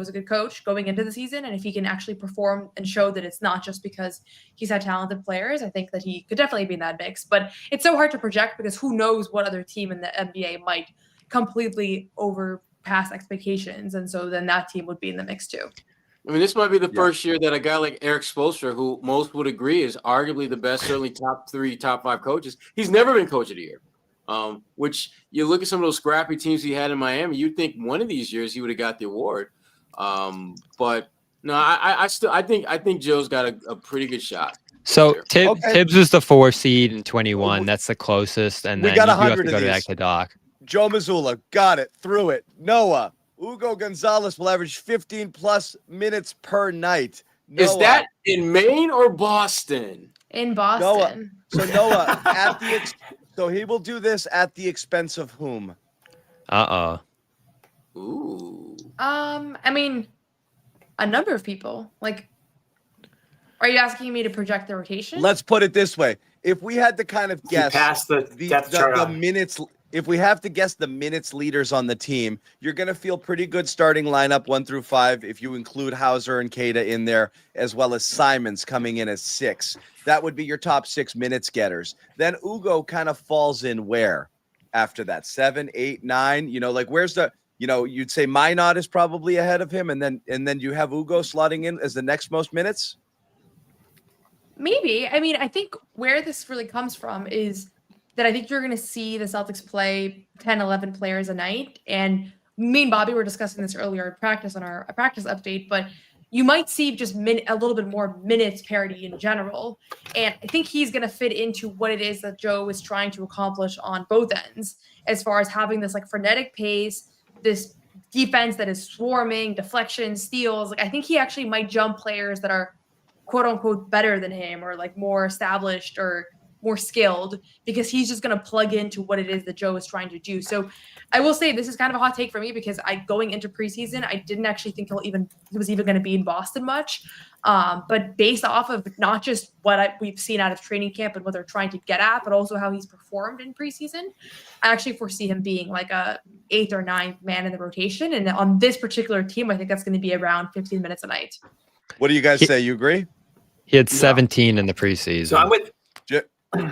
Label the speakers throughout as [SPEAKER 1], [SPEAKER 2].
[SPEAKER 1] is a good coach going into the season, and if he can actually perform and show that it's not just because he's had talented players, I think that he could definitely be in that mix. But it's so hard to project because who knows what other team in the NBA might completely overpass expectations, and so then that team would be in the mix too.
[SPEAKER 2] I mean, this might be the first year that a guy like Eric Spoelstra, who most would agree is arguably the best, certainly top 3, top 5 coaches, he's never been coach of the year. Which you look at some of those scrappy teams he had in Miami, you'd think one of these years he would have got the award. But no, I think Joe's got a pretty good shot.
[SPEAKER 3] So Tibbs was the 4 seed in 21. That's the closest, and then
[SPEAKER 4] we got
[SPEAKER 3] you have
[SPEAKER 4] 100
[SPEAKER 3] to go
[SPEAKER 4] of these.
[SPEAKER 3] back to Doc.
[SPEAKER 4] Joe Mazzulla got it, threw it. Noah, Hugo Gonzalez will average 15 plus minutes per night. Noah,
[SPEAKER 2] is that in Maine or Boston?
[SPEAKER 1] In Boston.
[SPEAKER 4] Noah, so he will do this at the expense of whom?
[SPEAKER 2] Ooh.
[SPEAKER 1] I mean, a number of people. Like, are you asking me to project the rotation?
[SPEAKER 4] Let's put it this way: if we had to kind of guess
[SPEAKER 5] the
[SPEAKER 4] minutes, if we have to guess the minutes leaders on the team, you're going to feel pretty good starting lineup 1 through 5 if you include Hauser and Keita in there, as well as Simons coming in as 6. That would be your top 6 minutes getters. Then Ugo kind of falls in where after that? 7, 8, 9. You know, like where's the? You know, you'd say Minott is probably ahead of him, and then you have Ugo slotting in as the next most minutes.
[SPEAKER 1] Maybe. I mean, I think where this really comes from is that I think you're going to see the Celtics play 10, 11 players a night. And me and Bobby were discussing this earlier in practice on our practice update, but you might see just a little bit more minutes parity in general. And I think he's going to fit into what it is that Joe is trying to accomplish on both ends, as far as having this like frenetic pace, this defense that is swarming, deflections, steals. Like I think he actually might jump players that are quote unquote better than him or like more established or more skilled, because he's just going to plug into what it is that Joe is trying to do. So I will say this is kind of a hot take for me, because going into preseason, I didn't actually think he was even going to be in Boston much. But based off of not just what we've seen out of training camp and what they're trying to get at, but also how he's performed in preseason, I actually foresee him being like a 8th or 9th man in the rotation. And on this particular team, I think that's going to be around 15 minutes a night.
[SPEAKER 4] What do you guys say? You agree?
[SPEAKER 3] He had 17 in the preseason.
[SPEAKER 5] So I'm with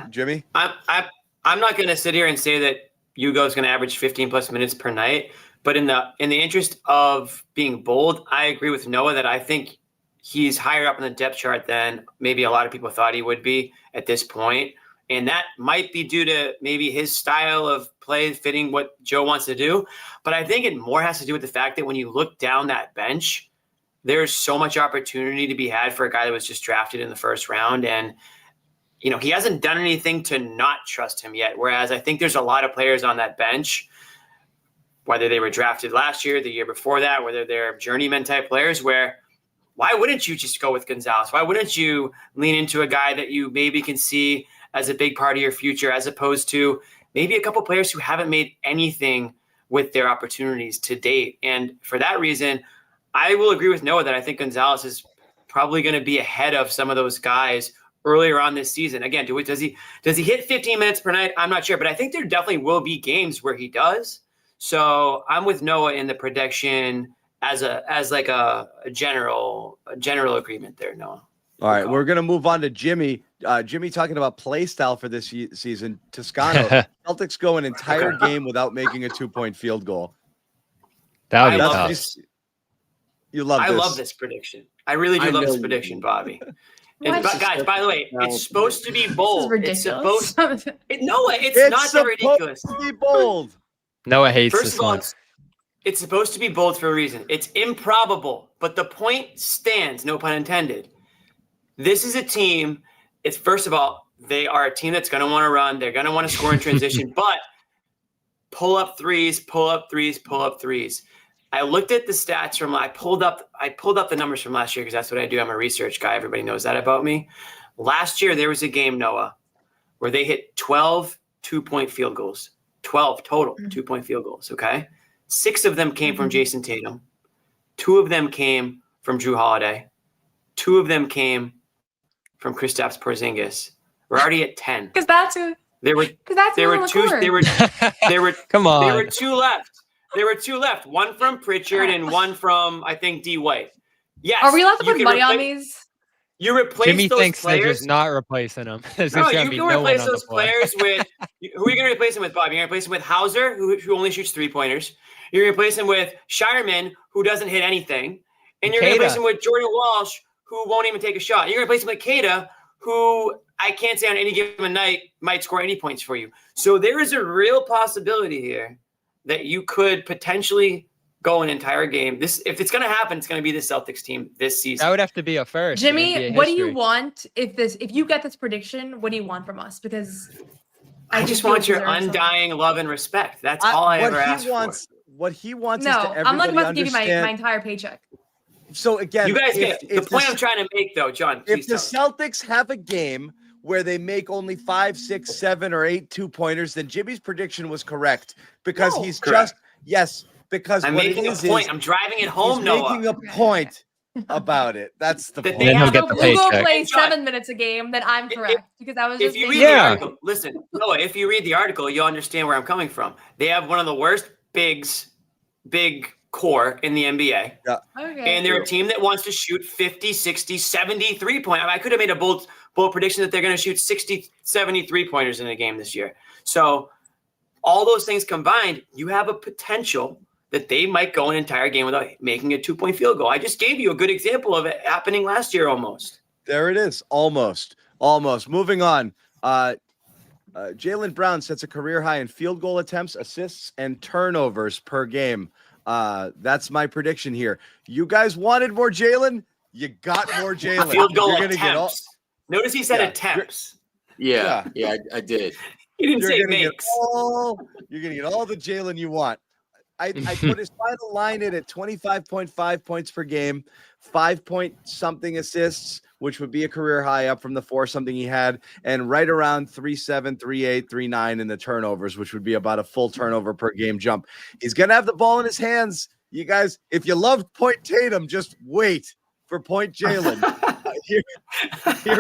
[SPEAKER 4] Jimmy.
[SPEAKER 5] I'm not going to sit here and say that Hugo is going to average 15 plus minutes per night, but in the interest of being bold, I agree with Noah that I think he's higher up on the depth chart than maybe a lot of people thought he would be at this point. And that might be due to maybe his style of play fitting what Joe wants to do. But I think it more has to do with the fact that when you look down that bench, there's so much opportunity to be had for a guy that was just drafted in the first round. And, you know, he hasn't done anything to not trust him yet. Whereas I think there's a lot of players on that bench, whether they were drafted last year, the year before that, whether they're journeyman type players, where why wouldn't you just go with Gonzalez? Why wouldn't you lean into a guy that you maybe can see as a big part of your future, as opposed to maybe a couple players who haven't made anything with their opportunities to date? And for that reason, I will agree with Noah that I think Gonzalez is probably going to be ahead of some of those guys earlier on this season. Again, does he hit 15 minutes per night? I'm not sure, but I think there definitely will be games where he does. So I'm with Noah in the prediction as a general agreement there, Noah.
[SPEAKER 4] All right, we're going to move on to Jimmy. Jimmy talking about play style for this season. Toscano, Celtics go an entire game without making a 2-point field goal.
[SPEAKER 3] That would be
[SPEAKER 5] tough.
[SPEAKER 4] You love this.
[SPEAKER 5] I love this prediction. I really do love this prediction, Bobby. And, guys, by the way, it's supposed to be bold.
[SPEAKER 1] This is ridiculous.
[SPEAKER 5] It's not that ridiculous.
[SPEAKER 4] To be bold.
[SPEAKER 3] Noah hates
[SPEAKER 5] First
[SPEAKER 3] this
[SPEAKER 5] of all,
[SPEAKER 3] one.
[SPEAKER 5] it's supposed to be bold for a reason. It's improbable, but the point stands, no pun intended. This is a team. It's first of all, they are a team that's going to want to run. They're going to want to score in transition, but pull up threes. I looked at the stats I pulled up the numbers from last year, because that's what I do. I'm a research guy. Everybody knows that about me. Last year, there was a game, Noah, where they hit 12 2-point field goals, 12 total 2-point field goals. Okay. 6 of them came from Jason Tatum. 2 of them came from Drew Holiday. 2 of them came from Kristaps Porzingis. We're already at 10.
[SPEAKER 1] Because that's who.
[SPEAKER 5] There were 2 left. There were 2 left. One from Pritchard and one from, I think, D. White. Yes.
[SPEAKER 1] Are we allowed to
[SPEAKER 5] you
[SPEAKER 1] put
[SPEAKER 5] can
[SPEAKER 1] money on
[SPEAKER 5] replace-
[SPEAKER 1] these?
[SPEAKER 5] You replace
[SPEAKER 3] Jimmy
[SPEAKER 5] those
[SPEAKER 3] thinks they're
[SPEAKER 5] players.
[SPEAKER 3] just not replacing him. There's
[SPEAKER 5] No,
[SPEAKER 3] gonna
[SPEAKER 5] you
[SPEAKER 3] be
[SPEAKER 5] can
[SPEAKER 3] no one
[SPEAKER 5] replace
[SPEAKER 3] on the
[SPEAKER 5] those
[SPEAKER 3] floor.
[SPEAKER 5] players with who are you going to replace him with, Bob? You're going to replace him with Hauser, who only shoots 3-pointers. You're going to replace him with Scheierman, who doesn't hit anything, and you're going to replace him with Jordan Walsh, who won't even take a shot. You're going to replace him with Keita, who I can't say on any given night might score any points for you. So there is a real possibility here that you could potentially go an entire game. If it's going to happen, it's going to be the Celtics team this season.
[SPEAKER 3] That would have to be a first. in
[SPEAKER 1] Jimmy,
[SPEAKER 3] NBA
[SPEAKER 1] what do you
[SPEAKER 3] history.
[SPEAKER 1] want if you get this prediction? What do you want from us? Because
[SPEAKER 5] I just
[SPEAKER 1] think
[SPEAKER 5] want
[SPEAKER 1] you
[SPEAKER 5] your
[SPEAKER 1] deserve something.
[SPEAKER 5] undying love and respect. That's all I ever asked for.
[SPEAKER 4] What he wants
[SPEAKER 1] No,
[SPEAKER 4] is to everybody
[SPEAKER 1] I'm not about to give you my
[SPEAKER 4] understand.
[SPEAKER 1] entire paycheck.
[SPEAKER 4] So again,
[SPEAKER 5] You guys get the
[SPEAKER 4] if
[SPEAKER 5] point I'm trying to make, though, John.
[SPEAKER 4] If
[SPEAKER 5] Please
[SPEAKER 4] the
[SPEAKER 5] tell me.
[SPEAKER 4] Celtics have a game where they make only 5, 6, 7, or 8 2-pointers, then Jimmy's prediction was correct because
[SPEAKER 1] No.
[SPEAKER 4] he's
[SPEAKER 5] Correct.
[SPEAKER 4] because
[SPEAKER 5] I'm
[SPEAKER 4] what it
[SPEAKER 5] making a
[SPEAKER 4] is
[SPEAKER 5] point. I'm driving it home,
[SPEAKER 4] he's
[SPEAKER 5] Noah.
[SPEAKER 4] making a point about it. That's the
[SPEAKER 5] That
[SPEAKER 4] point.
[SPEAKER 5] they
[SPEAKER 3] Then he'll
[SPEAKER 5] have
[SPEAKER 3] get
[SPEAKER 1] So
[SPEAKER 3] the
[SPEAKER 1] if Hugo
[SPEAKER 3] paycheck.
[SPEAKER 1] plays
[SPEAKER 5] John,
[SPEAKER 1] 7 minutes a game, then I'm correct because I was
[SPEAKER 5] If
[SPEAKER 1] just
[SPEAKER 5] you read
[SPEAKER 1] making
[SPEAKER 5] the
[SPEAKER 3] Yeah.
[SPEAKER 5] article, listen, Noah, if you read the article, you'll understand where I'm coming from. They have one of the worst big core in the NBA.
[SPEAKER 1] Okay.
[SPEAKER 5] And they're a team that wants to shoot 50, 60, 73 point. I could have made a bold prediction that they're going to shoot 60, 73 pointers in a game this year. So all those things combined, you have a potential that they might go an entire game without making a 2-point field goal. I just gave you a good example of it happening last year almost.
[SPEAKER 4] There it is. Almost. Moving on. Jaylen Brown sets a career high in field goal attempts, assists, and turnovers per game. That's my prediction here. You guys wanted more Jaylen? You got more Jaylen.
[SPEAKER 5] Field goal
[SPEAKER 4] You're gonna get all-
[SPEAKER 5] attempts. Notice he said
[SPEAKER 4] Yeah.
[SPEAKER 5] attempts.
[SPEAKER 2] Yeah, I did.
[SPEAKER 5] He didn't say
[SPEAKER 4] You're gonna
[SPEAKER 5] makes.
[SPEAKER 4] you're gonna get all the Jaylen you want. I put his final line in at 25.5 points per game, 5-point-something assists, which would be a career high up from the 4-something he had, and right around 3.7, 3.8, 3.9 in the turnovers, which would be about a full turnover per game jump. He's gonna have the ball in his hands. You guys, if you love Point Tatum, just wait for Point Jaylen. Here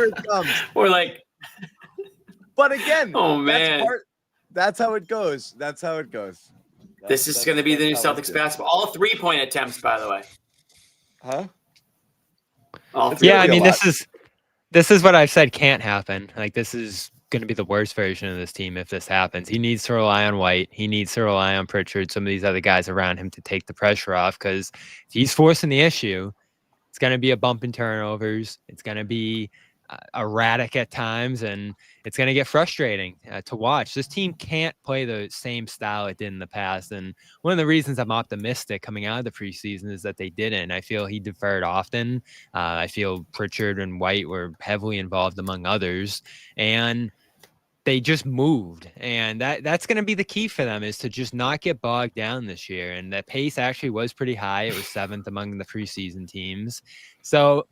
[SPEAKER 4] it comes.
[SPEAKER 5] We're like,
[SPEAKER 4] But again,
[SPEAKER 5] oh man,
[SPEAKER 4] that's how it goes. That's how it goes.
[SPEAKER 5] this is going to be the new
[SPEAKER 4] that's how it
[SPEAKER 5] Celtics
[SPEAKER 4] is.
[SPEAKER 5] basketball. All 3-point attempts, by the way.
[SPEAKER 4] Huh?
[SPEAKER 5] All
[SPEAKER 4] It's
[SPEAKER 5] three.
[SPEAKER 3] Yeah, I
[SPEAKER 4] gonna be
[SPEAKER 3] mean,
[SPEAKER 4] a
[SPEAKER 3] this is what I've said can't happen. Like, this is going to be the worst version of this team if this happens. He needs to rely on White. He needs to rely on Pritchard, some of these other guys around him to take the pressure off, because if he's forcing the issue, it's going to be a bump in turnovers. It's going to be erratic at times, and it's going to get frustrating to watch. This team can't play the same style it did in the past, and one of the reasons I'm optimistic coming out of the preseason is that they didn't. I feel he deferred often. I feel Pritchard and White were heavily involved among others, and they just moved, and that's going to be the key for them, is to just not get bogged down this year. And that pace actually was pretty high. It was 7th among the preseason teams. So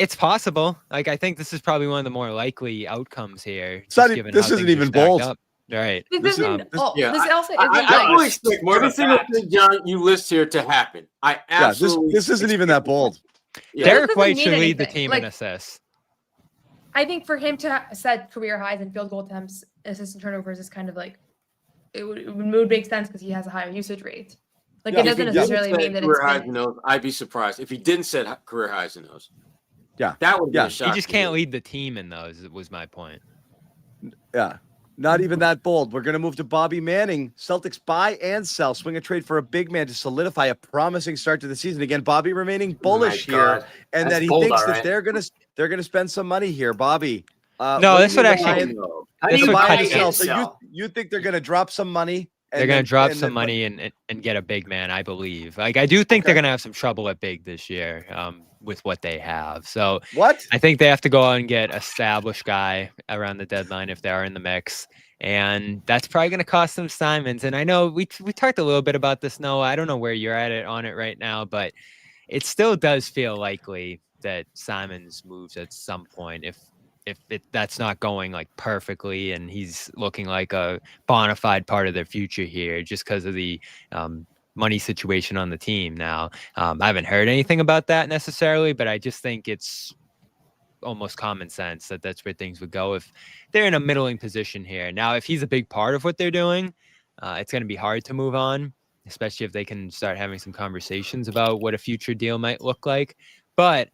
[SPEAKER 3] it's possible. Like, I think this is probably one of the more likely outcomes here.
[SPEAKER 4] It's not
[SPEAKER 3] just
[SPEAKER 4] e-
[SPEAKER 3] given
[SPEAKER 4] this
[SPEAKER 3] how
[SPEAKER 4] isn't
[SPEAKER 3] things are
[SPEAKER 4] even
[SPEAKER 3] stacked
[SPEAKER 4] bold.
[SPEAKER 3] up. Right.
[SPEAKER 1] This
[SPEAKER 4] This-
[SPEAKER 1] isn't.
[SPEAKER 2] yeah,
[SPEAKER 1] This also isn't
[SPEAKER 2] I
[SPEAKER 1] like.
[SPEAKER 2] fully expect
[SPEAKER 5] More of a
[SPEAKER 2] every single
[SPEAKER 5] fact.
[SPEAKER 2] thing, John, you list here to happen. I
[SPEAKER 4] Yeah,
[SPEAKER 2] absolutely.
[SPEAKER 4] this isn't even that bold.
[SPEAKER 2] Yeah.
[SPEAKER 3] Derrick
[SPEAKER 1] doesn't
[SPEAKER 3] White
[SPEAKER 1] mean
[SPEAKER 3] should lead the
[SPEAKER 1] anything.
[SPEAKER 3] team
[SPEAKER 1] Like,
[SPEAKER 3] in assists.
[SPEAKER 1] I think for him to set career highs in field goal attempts, assists, and turnovers is kind of like it would make sense because he has a higher usage rate. Like,
[SPEAKER 4] Yeah,
[SPEAKER 1] it
[SPEAKER 2] If he
[SPEAKER 1] doesn't
[SPEAKER 2] didn't
[SPEAKER 1] necessarily
[SPEAKER 2] set
[SPEAKER 1] mean that
[SPEAKER 2] career
[SPEAKER 1] it's
[SPEAKER 2] highs
[SPEAKER 1] been-
[SPEAKER 2] in those, I'd be surprised if he didn't set career highs in those.
[SPEAKER 4] Yeah.
[SPEAKER 2] That would be
[SPEAKER 4] Yeah.
[SPEAKER 2] a shock.
[SPEAKER 3] He just
[SPEAKER 2] to
[SPEAKER 3] can't
[SPEAKER 2] me.
[SPEAKER 3] lead the team in those, was my point.
[SPEAKER 4] Yeah. Not even that bold. We're going to move to Bobby Manning. Celtics buy and sell. Swing a trade for a big man to solidify a promising start to the season. Again, Bobby remaining bullish here,
[SPEAKER 5] God.
[SPEAKER 4] and
[SPEAKER 5] That's
[SPEAKER 4] that he
[SPEAKER 5] bold,
[SPEAKER 4] thinks
[SPEAKER 5] all
[SPEAKER 4] that
[SPEAKER 5] right.
[SPEAKER 4] they're gonna spend some money here. Bobby.
[SPEAKER 3] No,
[SPEAKER 4] what do
[SPEAKER 3] this
[SPEAKER 4] you
[SPEAKER 3] would
[SPEAKER 4] mean
[SPEAKER 3] actually-
[SPEAKER 4] by
[SPEAKER 2] Oh,
[SPEAKER 4] buying-
[SPEAKER 2] no.
[SPEAKER 5] How
[SPEAKER 3] This
[SPEAKER 5] do you
[SPEAKER 3] would
[SPEAKER 5] buy
[SPEAKER 3] cut
[SPEAKER 5] and
[SPEAKER 3] down.
[SPEAKER 4] So
[SPEAKER 5] sell?
[SPEAKER 4] you think they're gonna drop some money?
[SPEAKER 3] They're going to drop some money and get a big man, I believe. Like, I do think they're
[SPEAKER 4] Okay.
[SPEAKER 3] going to have some trouble at big this year with what they have. So
[SPEAKER 4] What?
[SPEAKER 3] I think they have to go out and get established guy around the deadline if they are in the mix. And that's probably going to cost them Simons. And I know we talked a little bit about this, Noah. I don't know where you're at it on it right now, but it still does feel likely that Simons moves at some point if that's not going like perfectly and he's looking like a bona fide part of their future here just because of the money situation on the team now. I haven't heard anything about that necessarily, but I just think it's almost common sense that that's where things would go if they're in a middling position here. Now, if he's a big part of what they're doing, it's going to be hard to move on. especially if they can start having some conversations about what a future deal might look like. But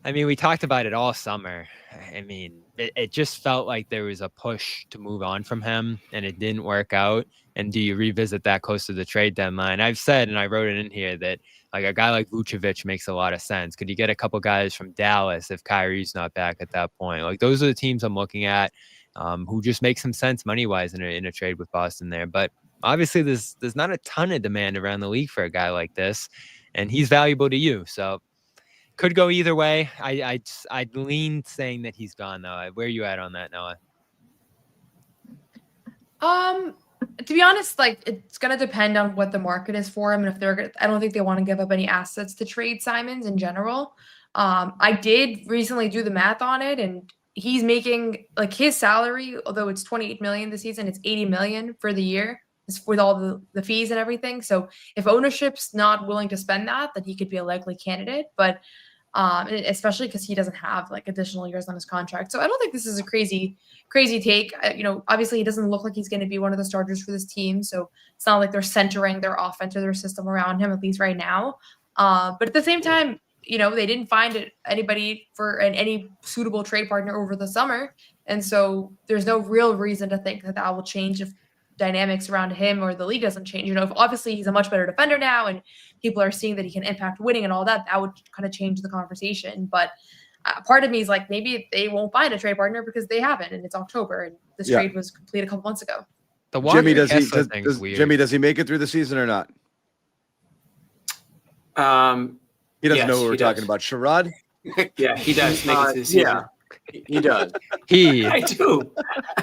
[SPEAKER 3] I mean, we talked about it all summer. I mean, it just felt like there was a push to move on from him, and it didn't work out. And do you revisit that close to the trade deadline? I've said, and I wrote it in here, that like a guy like Vucevic makes a lot of sense. Could you get a couple guys from Dallas if Kyrie's not back at that point? Like those are the teams I'm looking at, who just make some sense money-wise in a trade with Boston there. But obviously, there's not a ton of demand around the league for a guy like this, and he's valuable to you. So could go either way. I'd lean saying that he's gone though. Where are you at on that, Noah?
[SPEAKER 1] To be honest, like it's gonna depend on what the market is for him, and if they're. I don't think they want to give up any assets to trade Simons in general. I did recently do the math on it, and he's making like his salary, although it's $28 million this season, it's $80 million for the year. With all the fees and everything. So if ownership's not willing to spend that, then he could be a likely candidate. But especially because he doesn't have like additional years on his contract. So I don't think this is a crazy take. Obviously he doesn't look like he's going to be one of the starters for this team. So it's not like they're centering their offense or their system around him, at least right now. But at the same time, they didn't find anybody for any suitable trade partner over the summer. And so there's no real reason to think that will change if dynamics around him or the league doesn't change. If obviously he's a much better defender now and people are seeing that he can impact winning and all that, that would kind of change the conversation. But part of me is like, maybe they won't find a trade partner because they haven't, and it's October and this trade was complete a couple months ago.
[SPEAKER 4] Jimmy, does he make it through the season or not? He doesn't know what we're talking about. Sherrod?
[SPEAKER 5] Yeah, he does make it to the season.
[SPEAKER 2] Yeah. He does.
[SPEAKER 5] I do.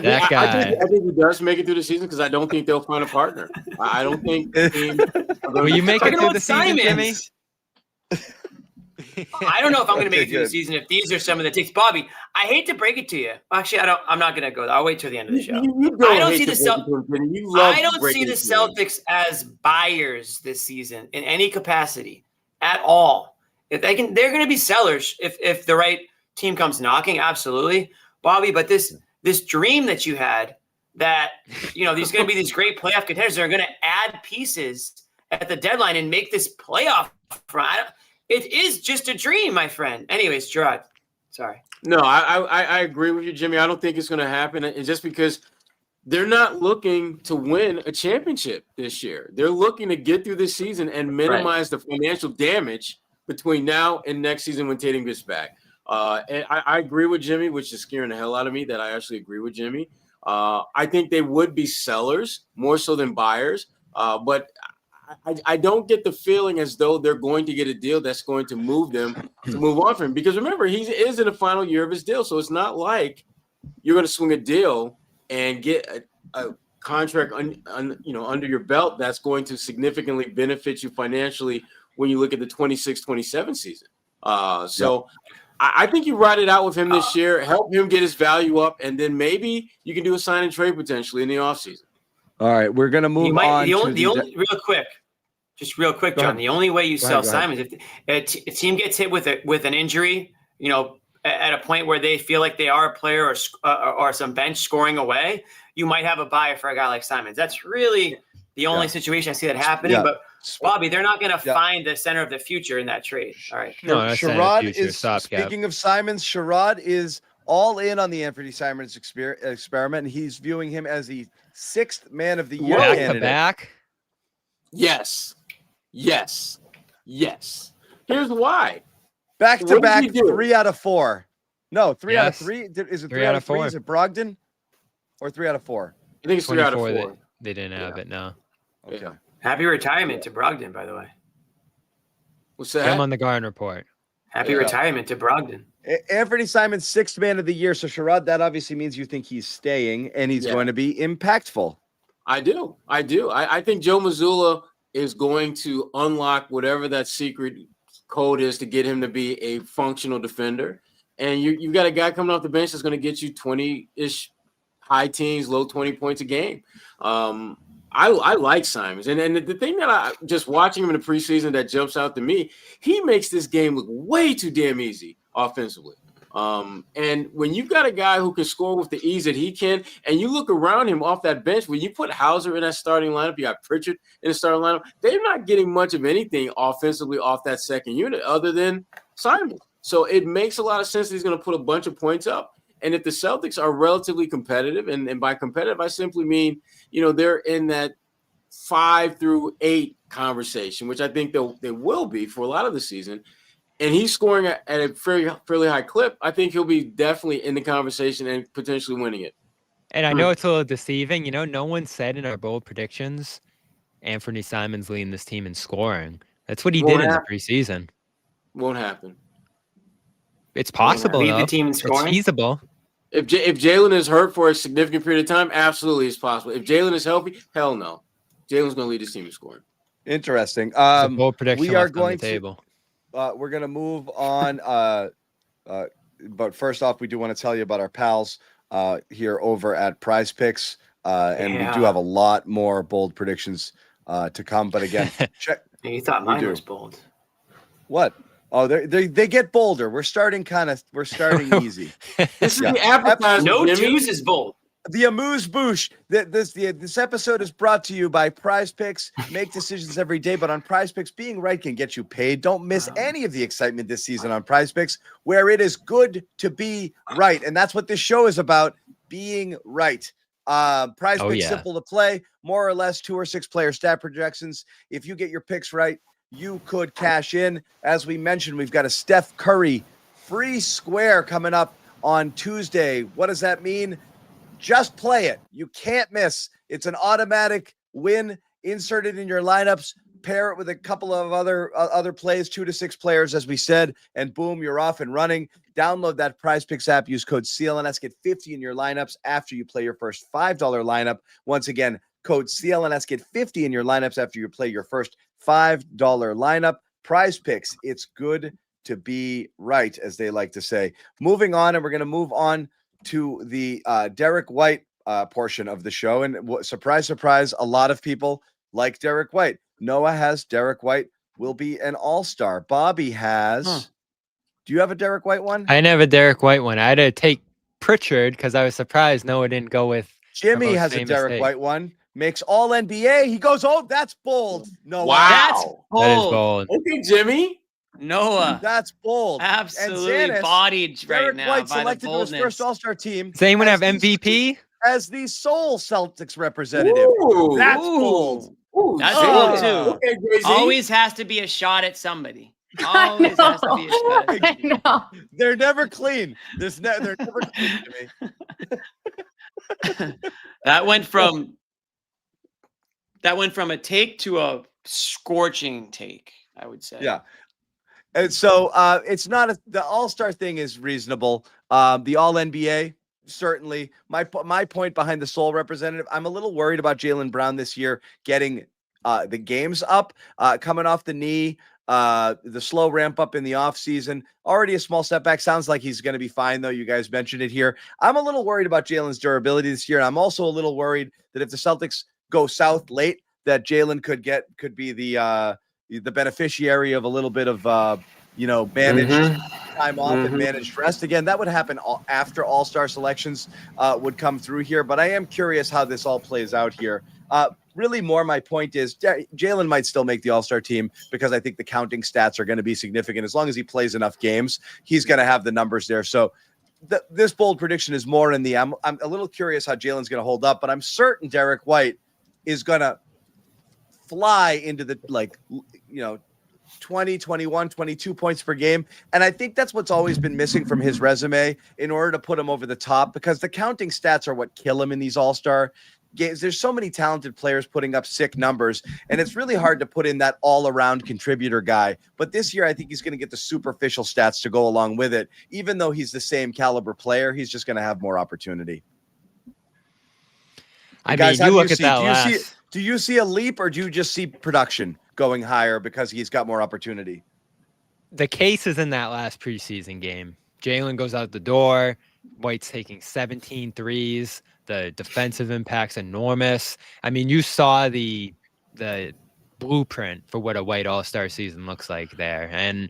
[SPEAKER 3] That guy.
[SPEAKER 2] I think he does make it through the season because I don't think they'll find a partner. I don't think.
[SPEAKER 3] Will you make it through the season, Jimmy?
[SPEAKER 5] I don't know if I'm going to make it through the season if these are some of the takes. Bobby, I hate to break it to you. Actually, I'm not going to go there. I'll wait till the end of the show. I don't see the Celtics as buyers this season in any capacity at all. If they can, they're going to be sellers if the right team comes knocking, absolutely, Bobby. But this dream that you had that these going to be these great playoff contenders that are going to add pieces at the deadline and make this playoff run. It is just a dream, my friend. Anyways, Gerard, sorry.
[SPEAKER 2] No, I agree with you, Jimmy. I don't think it's going to happen. And just because they're not looking to win a championship this year, they're looking to get through this season and minimize the financial damage between now and next season when Tatum gets back. And I agree with Jimmy, which is scaring the hell out of me that I actually agree with Jimmy. I think they would be sellers more so than buyers, but I don't get the feeling as though they're going to get a deal that's going to move them to move on from him. Because remember, he is in the final year of his deal, so it's not like you're going to swing a deal and get a contract under your belt that's going to significantly benefit you financially when you look at the 26-27 season. I think you ride it out with him this year, help him get his value up, and then maybe you can do a sign and trade potentially in the offseason.
[SPEAKER 4] All right, we're going to move on.
[SPEAKER 5] Real quick, John. The only way you sell Simons if a team gets hit with an injury, at a point where they feel like they are a player or some bench scoring away, you might have a buyer for a guy like Simons. That's really the only situation I see that happening. But Bobby, they're not going to find the center of the future in that trade. All right.
[SPEAKER 3] No,
[SPEAKER 4] Sherrod is speaking of Simons. Sherrod is all in on the Anthony Simons experiment, and he's viewing him as the 6th man of the year candidate.
[SPEAKER 3] Back.
[SPEAKER 2] Yes. Here's why.
[SPEAKER 4] Back to back, 3 out of 4. No, 3 out of 3. Is it
[SPEAKER 3] 3 out of 4?
[SPEAKER 4] Is it Brogdon or 3 out of 4?
[SPEAKER 2] I think it's 3 out of 4.
[SPEAKER 3] They didn't have it. No.
[SPEAKER 4] Okay.
[SPEAKER 2] Yeah.
[SPEAKER 5] Happy retirement to Brogdon, by the way.
[SPEAKER 2] What's that?
[SPEAKER 3] I'm on the Garden Report.
[SPEAKER 5] Happy retirement to Brogdon.
[SPEAKER 4] Anthony Simons, 6th man of the year. So, Sherrod, that obviously means you think he's staying and he's going to be impactful.
[SPEAKER 2] I do. I think Joe Mazzulla is going to unlock whatever that secret code is to get him to be a functional defender. And you've got a guy coming off the bench that's going to get you 20-ish, high teens, low 20 points a game. I like Simons. And the thing that just watching him in the preseason that jumps out to me, he makes this game look way too damn easy offensively. And when you've got a guy who can score with the ease that he can, and you look around him off that bench, when you put Hauser in that starting lineup, you got Pritchard in the starting lineup, they're not getting much of anything offensively off that second unit other than Simon. So it makes a lot of sense that he's going to put a bunch of points up. And if the Celtics are relatively competitive, and by competitive, I simply mean, they're in that 5 through 8 conversation, which I think they will be for a lot of the season, and he's scoring at a fairly high clip, I think he'll be definitely in the conversation and potentially winning it.
[SPEAKER 3] And I know it's a little deceiving. No one said in our bold predictions Anthony Simon's leading this team in scoring. That's what he did in the preseason.
[SPEAKER 2] Won't happen.
[SPEAKER 3] It's possible.
[SPEAKER 5] Lead the team in scoring?
[SPEAKER 3] It's feasible.
[SPEAKER 2] If Jaylen is hurt for a significant period of time, absolutely it's possible. If Jaylen is healthy, hell no. Jaylen's going to lead his team in scoring.
[SPEAKER 4] Interesting.
[SPEAKER 3] Bold prediction
[SPEAKER 4] we are
[SPEAKER 3] left on
[SPEAKER 4] going
[SPEAKER 3] the table.
[SPEAKER 4] We're going to move on. But first off, we do want to tell you about our pals here over at Prize Picks. And we do have a lot more bold predictions to come. But again, check.
[SPEAKER 5] You thought mine was bold.
[SPEAKER 4] What? Oh, they get bolder. We're starting easy.
[SPEAKER 2] This is the advertisement.
[SPEAKER 5] No twos is bold.
[SPEAKER 4] The amuse-bouche. This episode is brought to you by Prize Picks. Make decisions every day, but on Prize Picks, being right can get you paid. Don't miss any of the excitement this season on Prize Picks, where it is good to be right. And that's what this show is about, being right. Prize Picks, simple to play, more or less 2 or 6 player stat projections. If you get your picks right, you could cash in. As we mentioned, we've got a Steph Curry free square coming up on Tuesday. What does that mean? Just play it. You can't miss. It's an automatic win. Insert it in your lineups. Pair it with a couple of other plays, 2 to 6 players, as we said, and boom, you're off and running. Download that Prize Picks app. Use code CLNS. Get 50 in your lineups after you play your first $5 lineup. Once again, code CLNS. Get 50 in your lineups after you play your first $5 lineup. Prize Picks. It's good to be right, as they like to say. Moving on, and we're going to move on to the Derrick White portion of the show. And surprise, surprise, a lot of people like Derrick White. Noah has Derrick White will be an all-star. Bobby has. Do you have a Derrick White one?
[SPEAKER 3] I didn't have a Derrick White one. I had to take Pritchard because I was surprised Noah didn't go with.
[SPEAKER 4] Jimmy has a Derrick White one. Makes all NBA. He goes, oh, that's bold. No,
[SPEAKER 2] wow.
[SPEAKER 5] That's bold.
[SPEAKER 3] That is bold.
[SPEAKER 2] Okay, Jimmy.
[SPEAKER 5] Noah.
[SPEAKER 4] That's bold.
[SPEAKER 5] Absolutely
[SPEAKER 4] Zannis,
[SPEAKER 5] bodied right
[SPEAKER 4] Derrick
[SPEAKER 5] now
[SPEAKER 4] White
[SPEAKER 5] by
[SPEAKER 4] selected
[SPEAKER 5] the
[SPEAKER 4] to his
[SPEAKER 5] boldness.
[SPEAKER 4] first all-star team.
[SPEAKER 3] Does anyone have MVP?
[SPEAKER 4] As the sole Celtics representative.
[SPEAKER 2] Ooh.
[SPEAKER 4] That's bold.
[SPEAKER 2] Ooh,
[SPEAKER 5] That's
[SPEAKER 2] Zannis.
[SPEAKER 5] bold too.
[SPEAKER 2] Okay, Gracie.
[SPEAKER 5] Always has to be a shot at somebody. Always has to be a shot at somebody.
[SPEAKER 1] I know.
[SPEAKER 4] They're never clean. They're never clean to me.
[SPEAKER 5] That went from a take to a scorching take, I would say.
[SPEAKER 4] Yeah. And so it's not the all-star thing is reasonable. The all-NBA, certainly. My point behind the sole representative, I'm a little worried about Jaylen Brown this year getting the games up, coming off the knee, the slow ramp up in the offseason. Already a small setback. Sounds like he's going to be fine, though. You guys mentioned it here. I'm a little worried about Jaylen's durability this year. And I'm also a little worried that if the Celtics go south late, that Jaylen could be the beneficiary of a little bit of managed time off and managed rest. Again, that would happen after all-star selections would come through here. But I am curious how this all plays out here. Really more my point is Jaylen might still make the all-star team because I think the counting stats are going to be significant. As long as he plays enough games, he's going to have the numbers there. So this bold prediction is more in the I'm a little curious how Jaylen's going to hold up, but I'm certain Derrick White is going to fly into the 20, 21, 22 points per game. And I think that's what's always been missing from his resume in order to put him over the top, because the counting stats are what kill him in these all-star games. There's so many talented players putting up sick numbers, and it's really hard to put in that all-around contributor guy. But this year, I think he's going to get the superficial stats to go along with it. Even though he's the same caliber player, he's just going to have more opportunity.
[SPEAKER 3] Guys, you look at that last.
[SPEAKER 4] Do you see a leap, or do you just see production going higher because he's got more opportunity?
[SPEAKER 3] The case is in that last preseason game. Jaylen goes out the door. White's taking 17 threes. The defensive impact's enormous. I mean, you saw the blueprint for what a White all-star season looks like there. And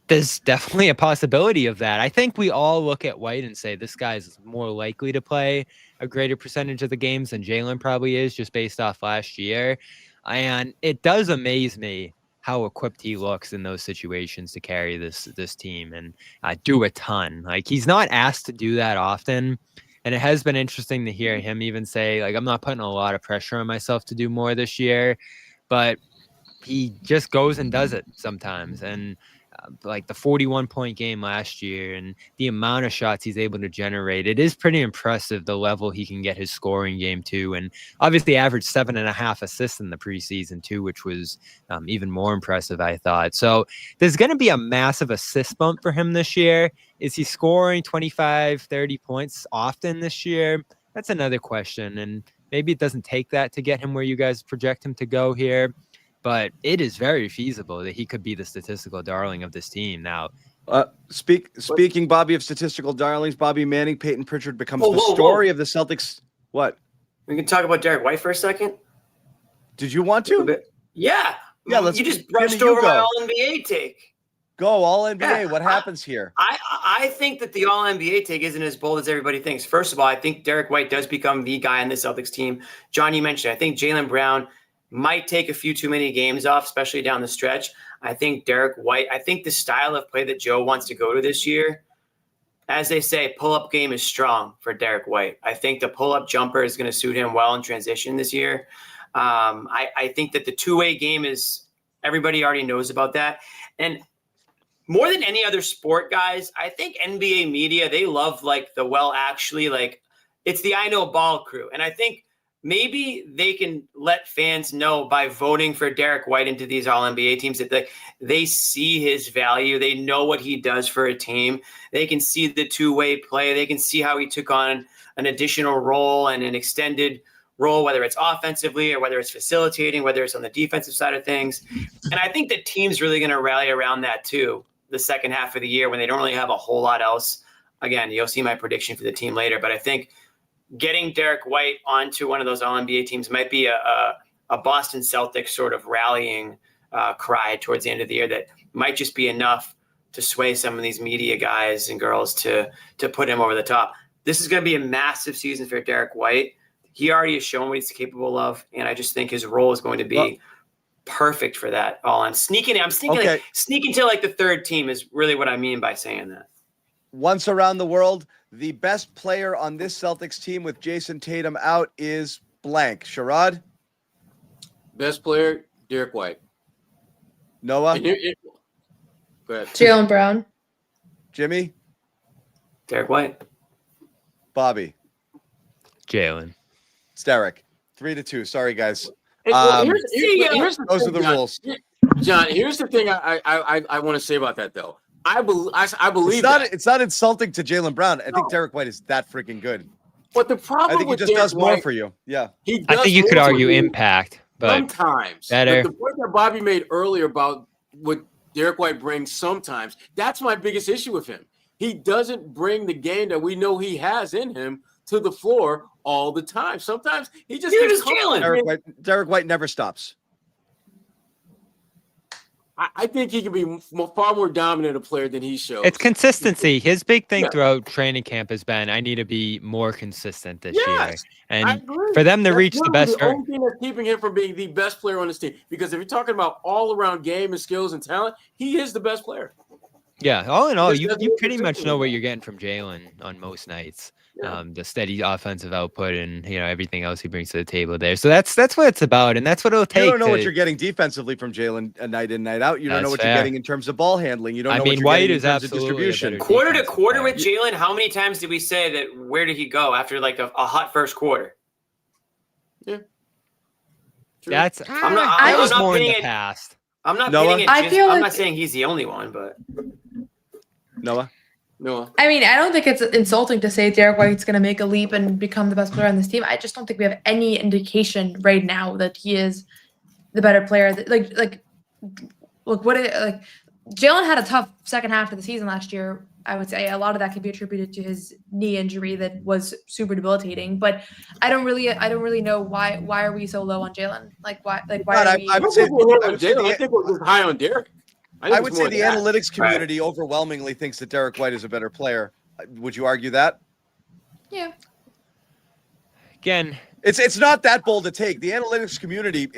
[SPEAKER 3] there's definitely a possibility of that. I think we all look at White and say this guy's more likely to play a greater percentage of the games than Jaylen probably is, just based off last year. And it does amaze me how equipped he looks in those situations to carry this team and do a ton. Like, he's not asked to do that often. And it has been interesting to hear him even say, like, I'm not putting a lot of pressure on myself to do more this year, but he just goes and does it sometimes. And like the 41-point game last year and the amount of shots he's able to generate, it is pretty impressive the level he can get his scoring game to. And obviously averaged 7.5 assists in the preseason too, which was even more impressive, I thought. So there's going to be a massive assist bump for him this year. Is he scoring 25, 30 points often this year? That's another question. And maybe it doesn't take that to get him where you guys project him to go here. But it is very feasible that he could be the statistical darling of this team now.
[SPEAKER 4] Speaking, Bobby, of statistical darlings, Bobby Manning, Peyton Pritchard becomes the story of the Celtics. What?
[SPEAKER 5] We can talk about Derrick White for a second.
[SPEAKER 4] Did you want to?
[SPEAKER 5] Yeah.
[SPEAKER 4] Yeah. Let's.
[SPEAKER 5] You just brushed over my All-NBA take.
[SPEAKER 4] Go All-NBA. Yeah, what happens here?
[SPEAKER 5] I think that the All-NBA take isn't as bold as everybody thinks. First of all, I think Derrick White does become the guy on the Celtics team. John, you mentioned, I think Jaylen Brown might take a few too many games off, especially down the stretch. I think Derrick White, I think the style of play that Joe wants to go to this year, as they say, pull-up game is strong for Derrick White. I think the pull-up jumper is going to suit him well in transition this year. I think that the two-way game is, everybody already knows about that. And more than any other sport, guys, I think NBA media, they love like the it's the I Know Ball crew. And I think maybe they can let fans know by voting for Derrick White into these All-NBA teams that they see his value. They know what he does for a team. They can see the two-way play. They can see how he took on an additional role and an extended role, whether it's offensively or whether it's facilitating, whether it's on the defensive side of things. And I think the team's really going to rally around that too, the second half of the year when they don't really have a whole lot else. Again, you'll see my prediction for the team later, but I think getting Derrick White onto one of those All-NBA teams might be a Boston Celtics sort of rallying cry towards the end of the year that might just be enough to sway some of these media guys and girls to put him over the top. This is going to be a massive season for Derrick White. He already has shown what he's capable of, and I just think his role is going to be perfect for that. I'm sneaking to like the third team is really what I mean by saying that.
[SPEAKER 4] Once around the world, the best player on this Celtics team with Jason Tatum out is blank. Sherrod?
[SPEAKER 2] Best player, Derrick White.
[SPEAKER 4] Noah?
[SPEAKER 2] Go ahead.
[SPEAKER 1] Jaylen Brown.
[SPEAKER 4] Jimmy?
[SPEAKER 5] Derrick White.
[SPEAKER 4] Bobby?
[SPEAKER 3] Jaylen.
[SPEAKER 4] It's Derek. 3-2. Sorry, guys.
[SPEAKER 2] Those
[SPEAKER 4] are the rules.
[SPEAKER 2] John, here's the thing I want to say about that, though. I believe
[SPEAKER 4] it's not insulting to Jaylen Brown. I think Derrick White is that freaking good.
[SPEAKER 2] But the problem
[SPEAKER 4] I think he just does more for you. Yeah.
[SPEAKER 3] I think you could argue impact, but
[SPEAKER 2] sometimes.
[SPEAKER 3] Better.
[SPEAKER 2] But the point that Bobby made earlier about what Derrick White brings sometimes, that's my biggest issue with him. He doesn't bring the game that we know he has in him to the floor all the time. Sometimes he just gets
[SPEAKER 5] Jaylen.
[SPEAKER 4] Derrick White never stops.
[SPEAKER 2] I think he can be far more dominant a player than he shows.
[SPEAKER 3] It's consistency. His big thing throughout training camp has been, I need to be more consistent this year. And for them to reach the best.
[SPEAKER 2] The only thing that's keeping him from being the best player on this team. Because if you're talking about all-around game and skills and talent, he is the best player.
[SPEAKER 3] Yeah, all in all, you pretty much know what you're getting from Jaylen on most nights. Yeah. The steady offensive output and everything else he brings to the table there. So that's what it's about, and that's what it'll take.
[SPEAKER 4] You don't know what you're getting defensively from Jaylen night in, night out. You don't know what you're getting in terms of ball handling. You don't know what you're
[SPEAKER 3] White
[SPEAKER 4] getting
[SPEAKER 3] is
[SPEAKER 4] in terms of distribution.
[SPEAKER 5] Quarter to quarter with Jaylen, how many times did we say that? Where did he go after like a hot first quarter?
[SPEAKER 2] Yeah. True.
[SPEAKER 3] That was more in the past.
[SPEAKER 5] I'm not pitting it. I'm not saying he's the only one, but
[SPEAKER 4] Noah.
[SPEAKER 1] I mean, I don't think it's insulting to say Derrick White's going to make a leap and become the best player on this team. I just don't think we have any indication right now that he is the better player. Jaylen had a tough second half of the season last year. I would say a lot of that could be attributed to his knee injury that was super debilitating. But I don't really know why are we so low on Jaylen? Why?
[SPEAKER 4] I would say
[SPEAKER 2] Jaylen. I think we're just high on Derrick.
[SPEAKER 4] I would say the analytics community overwhelmingly thinks that Derrick White is a better player. Would you argue that?
[SPEAKER 1] Yeah.
[SPEAKER 3] Again,
[SPEAKER 4] it's not that bold to take. The analytics community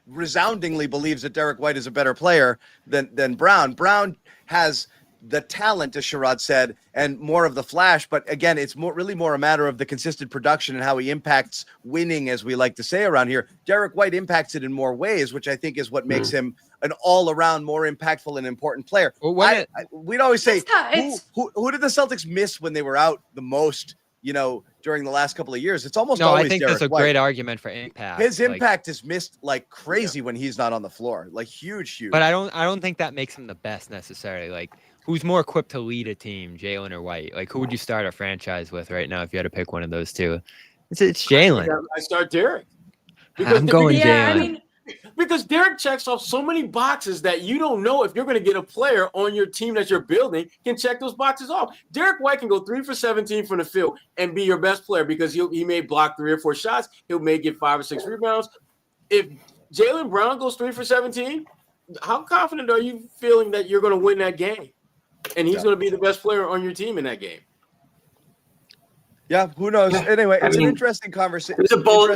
[SPEAKER 4] resoundingly believes that Derrick White is a better player than Brown. Brown has the talent, as Sherrod said, and more of the flash. But again, it's really more a matter of the consistent production and how he impacts winning, as we like to say around here. Derrick White impacts it in more ways, which I think is what makes him an all-around more impactful and important player.
[SPEAKER 3] Well,
[SPEAKER 4] we'd always say,
[SPEAKER 1] who
[SPEAKER 4] did the Celtics miss when they were out the most, during the last couple of years? It's almost
[SPEAKER 3] no,
[SPEAKER 4] always
[SPEAKER 3] I think
[SPEAKER 4] Derrick
[SPEAKER 3] there's a
[SPEAKER 4] White.
[SPEAKER 3] great argument for impact.
[SPEAKER 4] His impact is missed like crazy when he's not on the floor, like huge.
[SPEAKER 3] But I don't think that makes him the best necessarily. Like, who's more equipped to lead a team, Jaylen or White? Like, who would you start a franchise with right now if you had to pick one of those two? It's Jaylen.
[SPEAKER 2] I start Derrick.
[SPEAKER 3] I'm going Jaylen.
[SPEAKER 2] Because Derrick checks off so many boxes that you don't know if you're going to get a player on your team that you're building can check those boxes off. Derrick White can go 3 for 17 from the field and be your best player because he may block 3 or 4 shots. He may get 5 or 6 rebounds. If Jaylen Brown goes 3 for 17, how confident are you feeling that you're going to win that game? And he's going to be the best player on your team in that game.
[SPEAKER 4] Yeah, who knows? Anyway, it's an interesting conversation.
[SPEAKER 5] It was a bold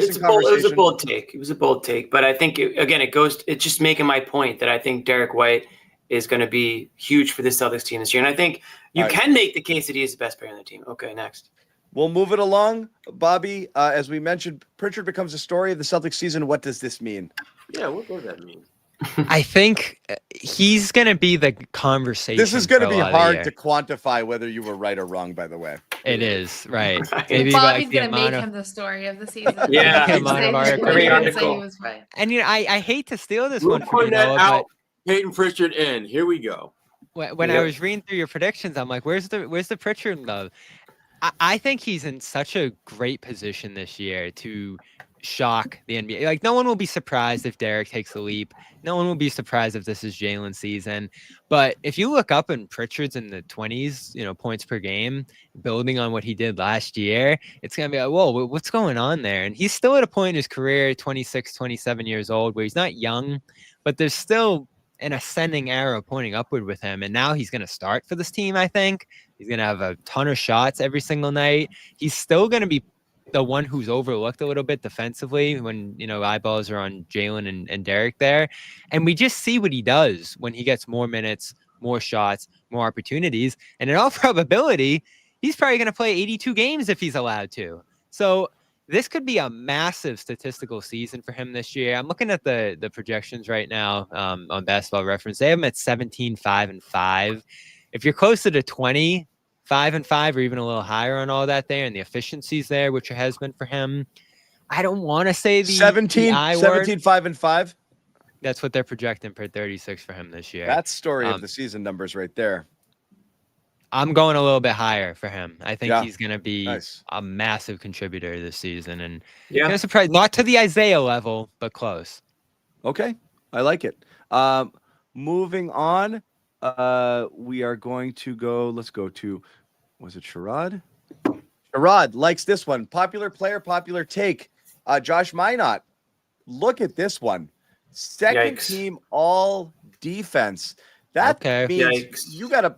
[SPEAKER 5] take. It was a bold take, but I think it's just making my point that I think Derrick White is going to be huge for this Celtics team this year, and I think you can make the case that he is the best player on the team. Okay, next.
[SPEAKER 4] We'll move it along, Bobby. As we mentioned, Pritchard becomes a story of the Celtics season. What does this mean?
[SPEAKER 2] Yeah, what does that mean?
[SPEAKER 3] I think he's going to be the conversation.
[SPEAKER 4] This is going to be hard to quantify whether you were right or wrong, by the way.
[SPEAKER 3] It is, right.
[SPEAKER 1] Maybe Bobby's going to make him the story of the season.
[SPEAKER 5] Yeah.
[SPEAKER 1] Every article.
[SPEAKER 3] And I hate to steal this
[SPEAKER 2] We'll
[SPEAKER 3] one from you, Noah,
[SPEAKER 2] out. Peyton Pritchard in. Here we go.
[SPEAKER 3] When I was reading through your predictions, I'm like, where's the Pritchard love? I think he's in such a great position this year to shock the NBA. Like, no one will be surprised if Derrick takes a leap. No one will be surprised if this is Jaylen's season. But if you look up and Pritchard's in the 20s, points per game, building on what he did last year, it's going to be like, whoa, what's going on there? And he's still at a point in his career, 26, 27 years old, where he's not young, but there's still an ascending arrow pointing upward with him. And now he's going to start for this team, I think. He's going to have a ton of shots every single night. He's still going to be the one who's overlooked a little bit defensively when, eyeballs are on Jaylen and Derrick there. And we just see what he does when he gets more minutes, more shots, more opportunities. And in all probability, he's probably going to play 82 games if he's allowed to. So this could be a massive statistical season for him this year. I'm looking at the projections right now on Basketball Reference. They have him at 17, 5, and 5. If you're closer to 20, 5 and 5, or even a little higher on all that there, and the efficiencies there, which it has been for him. I don't want to say the
[SPEAKER 4] 17, 5 and 5.
[SPEAKER 3] That's what they're projecting per 36 for him this year.
[SPEAKER 4] That's story of the season numbers right there.
[SPEAKER 3] I'm going a little bit higher for him. I think he's going to be a massive contributor this season, and no surprise, not to the Isaiah level, but close.
[SPEAKER 4] Okay, I like it. Moving on. We are going to go. Let's go to. Was it Sherrod? Sherrod likes this one. Popular player, popular take. Josh Minott. Look at this one. Second team all defense. That means you got to.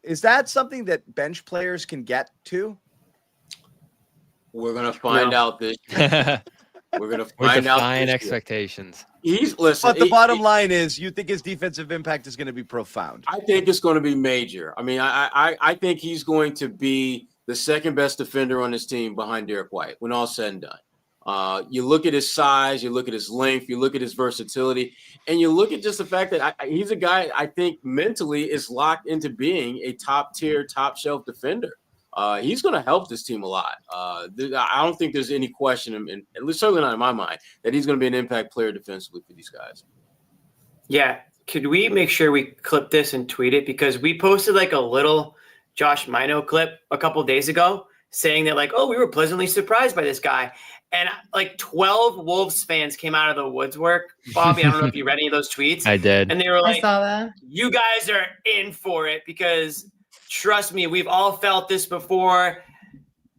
[SPEAKER 4] Is that something that bench players can get to?
[SPEAKER 2] We're gonna find out this year. We're gonna find out.
[SPEAKER 3] Expectations.
[SPEAKER 4] But the bottom line is, you think his defensive impact is going to be profound.
[SPEAKER 2] I think it's going to be major. I mean, I think he's going to be the second best defender on this team behind Derrick White when all's said and done. You look at his size, you look at his length, you look at his versatility, and you look at just the fact that he's a guy I think mentally is locked into being a top-tier, top-shelf defender. He's going to help this team a lot. I don't think there's any question, and at least certainly not in my mind, that he's going to be an impact player defensively for these guys.
[SPEAKER 5] Yeah. Could we make sure we clip this and tweet it? Because we posted like a little Josh Minott clip a couple of days ago saying that we were pleasantly surprised by this guy. And 12 Wolves fans came out of the woodwork. Bobby, I don't know if you read any of those tweets.
[SPEAKER 3] I did.
[SPEAKER 5] And they were like,
[SPEAKER 1] I saw that.
[SPEAKER 5] You guys are in for it because – trust me, we've all felt this before.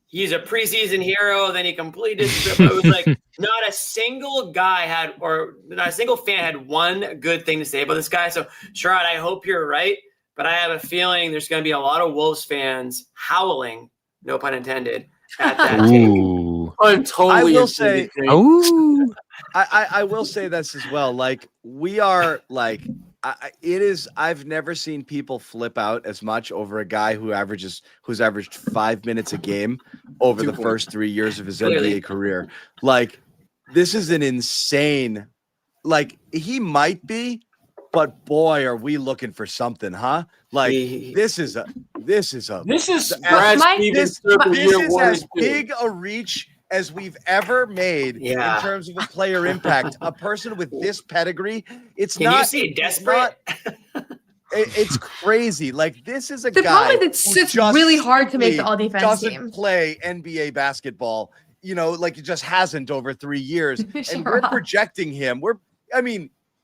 [SPEAKER 5] he's a preseason hero. Then he completed. It was like not a single guy not a single fan had one good thing to say about this guy. So Sherrod, I hope you're right, but I have a feeling there's going to be a lot of Wolves fans howling, no pun intended, at that take.
[SPEAKER 3] Ooh.
[SPEAKER 2] I'm totally.
[SPEAKER 4] I will say.
[SPEAKER 3] Ooh.
[SPEAKER 4] I will say this as well. Like we are like it is. I've never seen people flip out as much over a guy who's averaged 5 minutes a game over the first 3 years of his NBA career. Like this is an insane. Like he might be, but boy, are we looking for something, huh? Like this is
[SPEAKER 2] Brad Stevens.
[SPEAKER 4] This is as big a reach as we've ever made in terms of a player impact. A person with this pedigree,
[SPEAKER 5] Can you see desperate?
[SPEAKER 4] It's crazy. Like this is a
[SPEAKER 1] The
[SPEAKER 4] guy
[SPEAKER 1] problem is it's just really hard to make the all defense
[SPEAKER 4] doesn't
[SPEAKER 1] team.
[SPEAKER 4] play NBA basketball. You know, like it just hasn't over 3 years. And we're projecting him.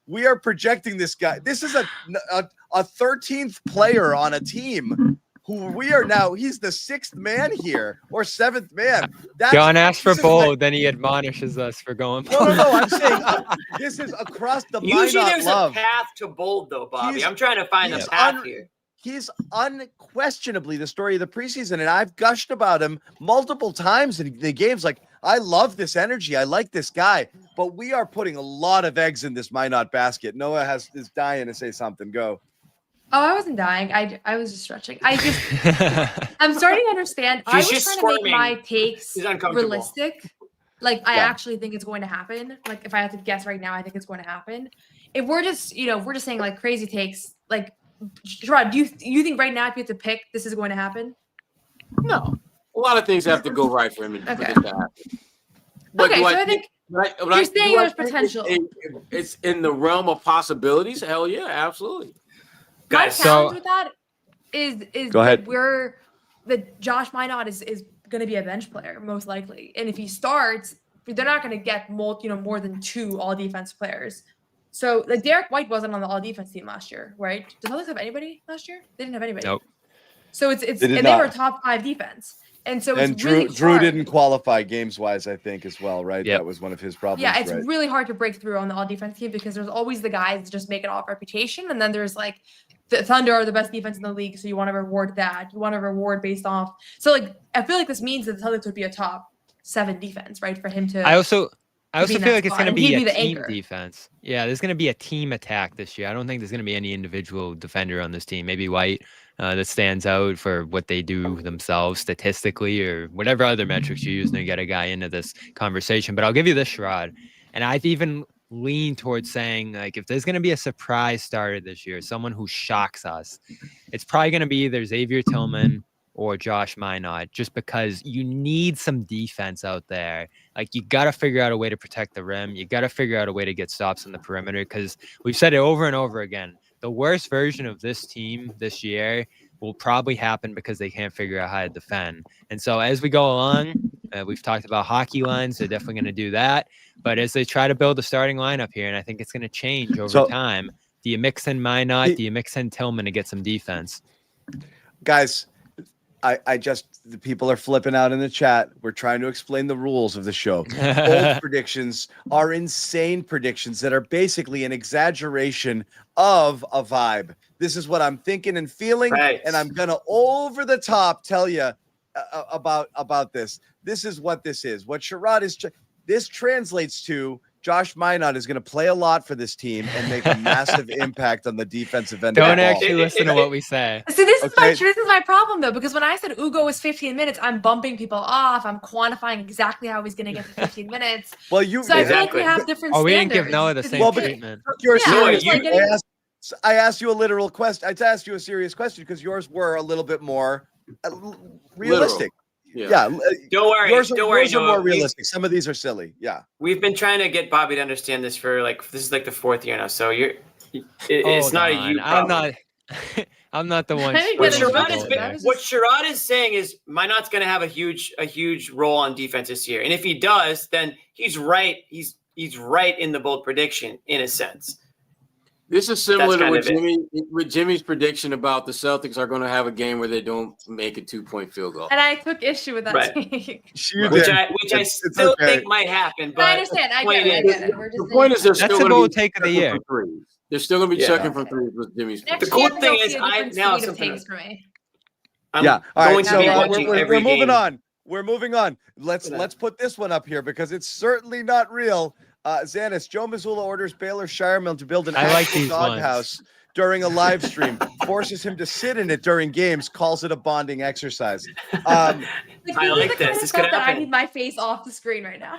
[SPEAKER 4] We are projecting this guy. This is a 13th player on a team who we are now. He's the 6th man here or 7th man.
[SPEAKER 3] John asked for bold, then he admonishes us for going bold.
[SPEAKER 4] No. I'm saying this is across the
[SPEAKER 5] Usually
[SPEAKER 4] Minott
[SPEAKER 5] there's
[SPEAKER 4] love.
[SPEAKER 5] a path to bold, though, Bobby. I'm trying to find the path here.
[SPEAKER 4] He's unquestionably the story of the preseason, and I've gushed about him multiple times in the games. Like, I love this energy. I like this guy, but we are putting a lot of eggs in this Minott basket. Noah is dying to say something. Go.
[SPEAKER 1] Oh, I wasn't dying. I was just stretching. I'm starting to understand. I was
[SPEAKER 5] just
[SPEAKER 1] trying to make
[SPEAKER 5] squirming.
[SPEAKER 1] my takes
[SPEAKER 5] He's uncomfortable.
[SPEAKER 1] realistic. Like I actually think it's going to happen. Like if I had to guess right now, I think it's going to happen. If we're just, if we're just saying like crazy takes, like Sherrod, do you think right now if you have to pick, this is going to happen?
[SPEAKER 2] No. A lot of things have to go right for him for this to happen.
[SPEAKER 1] Okay, so I think you're saying there's potential.
[SPEAKER 2] It's in the realm of possibilities. Hell yeah, absolutely.
[SPEAKER 1] My
[SPEAKER 5] Guys,
[SPEAKER 1] challenge with that is
[SPEAKER 4] Go ahead.
[SPEAKER 1] that Josh Minott is going to be a bench player most likely, and if he starts, they're not going to get more than 2 all defense players. So like Derrick White wasn't on the all defense team last year, right? Did Celtics have anybody last year? They didn't have anybody.
[SPEAKER 3] Nope.
[SPEAKER 1] So it's
[SPEAKER 4] They did
[SPEAKER 1] and
[SPEAKER 4] not.
[SPEAKER 1] they were top 5 defense, and so
[SPEAKER 4] And
[SPEAKER 1] it's really
[SPEAKER 4] Drew
[SPEAKER 1] hard.
[SPEAKER 4] didn't qualify games wise, I think, as well, right?
[SPEAKER 3] Yep.
[SPEAKER 4] That was one of his problems.
[SPEAKER 1] Yeah, it's
[SPEAKER 4] right?
[SPEAKER 1] really hard to break through on the all defense team because there's always the guys that just make it off reputation, and then there's like the Thunder are the best defense in the league, so you want to reward that. You want to reward based off. So like I feel like this means that the Celtics would be a top 7 defense, right? For him to.
[SPEAKER 3] I also
[SPEAKER 1] be
[SPEAKER 3] feel
[SPEAKER 1] in that
[SPEAKER 3] like it's
[SPEAKER 1] spot,
[SPEAKER 3] going to
[SPEAKER 1] and
[SPEAKER 3] be
[SPEAKER 1] he'd
[SPEAKER 3] a
[SPEAKER 1] be the
[SPEAKER 3] team
[SPEAKER 1] anchor.
[SPEAKER 3] defense. Yeah, there's going to be a team attack this year. I don't think there's going to be any individual defender on this team. Maybe White that stands out for what they do themselves statistically or whatever other metrics you use to get a guy into this conversation. But I'll give you this, Sherrod. And I've even leaned towards saying, like, if there's going to be a surprise starter this year, someone who shocks us, it's probably going to be either Xavier Tillman or Josh Minott, just because you need some defense out there. Like, you got to figure out a way to protect the rim. You got to figure out a way to get stops on the perimeter, because we've said it over and over again. The worst version of this team this year will probably happen because they can't figure out how to defend. And so as we go along, we've talked about hockey lines. They're definitely going to do that. But as they try to build a starting lineup here, and I think it's going to change over time, do you mix in Minott? Do you mix in Tillman to get some defense?
[SPEAKER 4] Guys, the people are flipping out in the chat. We're trying to explain the rules of the show. Bold predictions are insane predictions that are basically an exaggeration of a vibe. This is what I'm thinking and feeling,
[SPEAKER 5] right.
[SPEAKER 4] And I'm gonna over the top tell you about this. This is what this is. What Sherrod is. This translates to Josh Minott is going to play a lot for this team and make a massive impact on the defensive end.
[SPEAKER 3] Don't
[SPEAKER 4] of the ball.
[SPEAKER 3] actually listen to what we say.
[SPEAKER 1] So this
[SPEAKER 4] Okay.
[SPEAKER 1] is my problem though, because when I said Hugo was 15 minutes, I'm bumping people off. I'm quantifying exactly how he's going to get to 15 minutes.
[SPEAKER 4] Well, you
[SPEAKER 1] So I feel like
[SPEAKER 5] Exactly.
[SPEAKER 1] we have different
[SPEAKER 3] Oh, we
[SPEAKER 1] standards.
[SPEAKER 3] didn't give Noah the same
[SPEAKER 4] Well, but-
[SPEAKER 3] treatment.
[SPEAKER 4] You're
[SPEAKER 1] Yeah,
[SPEAKER 4] serious. I asked you a literal question. I asked you a serious question because yours were a little bit more realistic. Yeah.
[SPEAKER 5] Don't worry.
[SPEAKER 4] Yours
[SPEAKER 5] Don't worry.
[SPEAKER 4] are more
[SPEAKER 5] Noah.
[SPEAKER 4] realistic. Some of these are silly. Yeah.
[SPEAKER 5] We've been trying to get Bobby to understand this for this is like the 4th year now. So it's not a you problem.
[SPEAKER 3] I'm not the one.
[SPEAKER 1] I didn't
[SPEAKER 5] What
[SPEAKER 1] get it
[SPEAKER 5] Sherrod,
[SPEAKER 1] right.
[SPEAKER 5] is,
[SPEAKER 1] That was
[SPEAKER 5] what Sherrod is saying is Minott's going to have a huge role on defense this year, and if he does, then he's right. He's right in the bold prediction in a sense.
[SPEAKER 2] This is similar to
[SPEAKER 5] That's
[SPEAKER 2] with Jimmy's prediction about the Celtics are going to have a game where they don't make a 2-point field goal.
[SPEAKER 1] And I took issue with that
[SPEAKER 5] Right.
[SPEAKER 1] take.
[SPEAKER 5] Which I still
[SPEAKER 4] okay.
[SPEAKER 5] think might happen. But
[SPEAKER 1] I understand. I
[SPEAKER 5] point
[SPEAKER 1] get it.
[SPEAKER 5] is-
[SPEAKER 1] We're just
[SPEAKER 2] The point is, they're
[SPEAKER 3] That's
[SPEAKER 2] still
[SPEAKER 3] the
[SPEAKER 2] going to
[SPEAKER 3] bold
[SPEAKER 2] be
[SPEAKER 3] take of the
[SPEAKER 2] checking
[SPEAKER 3] year.
[SPEAKER 2] for threes. They're still going to be
[SPEAKER 5] Yeah.
[SPEAKER 2] checking for threes with Jimmy's.
[SPEAKER 1] Next
[SPEAKER 5] The cool
[SPEAKER 1] year,
[SPEAKER 5] thing
[SPEAKER 1] you'll
[SPEAKER 5] is
[SPEAKER 1] see a
[SPEAKER 5] I
[SPEAKER 1] different
[SPEAKER 5] now
[SPEAKER 1] suite of
[SPEAKER 5] something-
[SPEAKER 1] takes for me.
[SPEAKER 5] I'm
[SPEAKER 4] Yeah. All
[SPEAKER 5] going
[SPEAKER 4] right.
[SPEAKER 5] to
[SPEAKER 4] So
[SPEAKER 5] be watching
[SPEAKER 4] we're
[SPEAKER 5] every
[SPEAKER 4] moving
[SPEAKER 5] game.
[SPEAKER 4] on. We're moving on. Let's
[SPEAKER 5] Yeah.
[SPEAKER 4] let's put this one up here because it's certainly not real. Zannis, Joe Mazzulla orders Baylor Scheierman to build an
[SPEAKER 3] I like
[SPEAKER 4] actual
[SPEAKER 3] these ones.
[SPEAKER 4] doghouse during a live stream, forces him to sit in it during games, calls it a bonding exercise.
[SPEAKER 5] I
[SPEAKER 1] This
[SPEAKER 5] like
[SPEAKER 1] is the kind
[SPEAKER 5] this.
[SPEAKER 1] of
[SPEAKER 5] This
[SPEAKER 1] stuff
[SPEAKER 5] could
[SPEAKER 1] that I
[SPEAKER 5] happen.
[SPEAKER 1] need my face off the screen right now.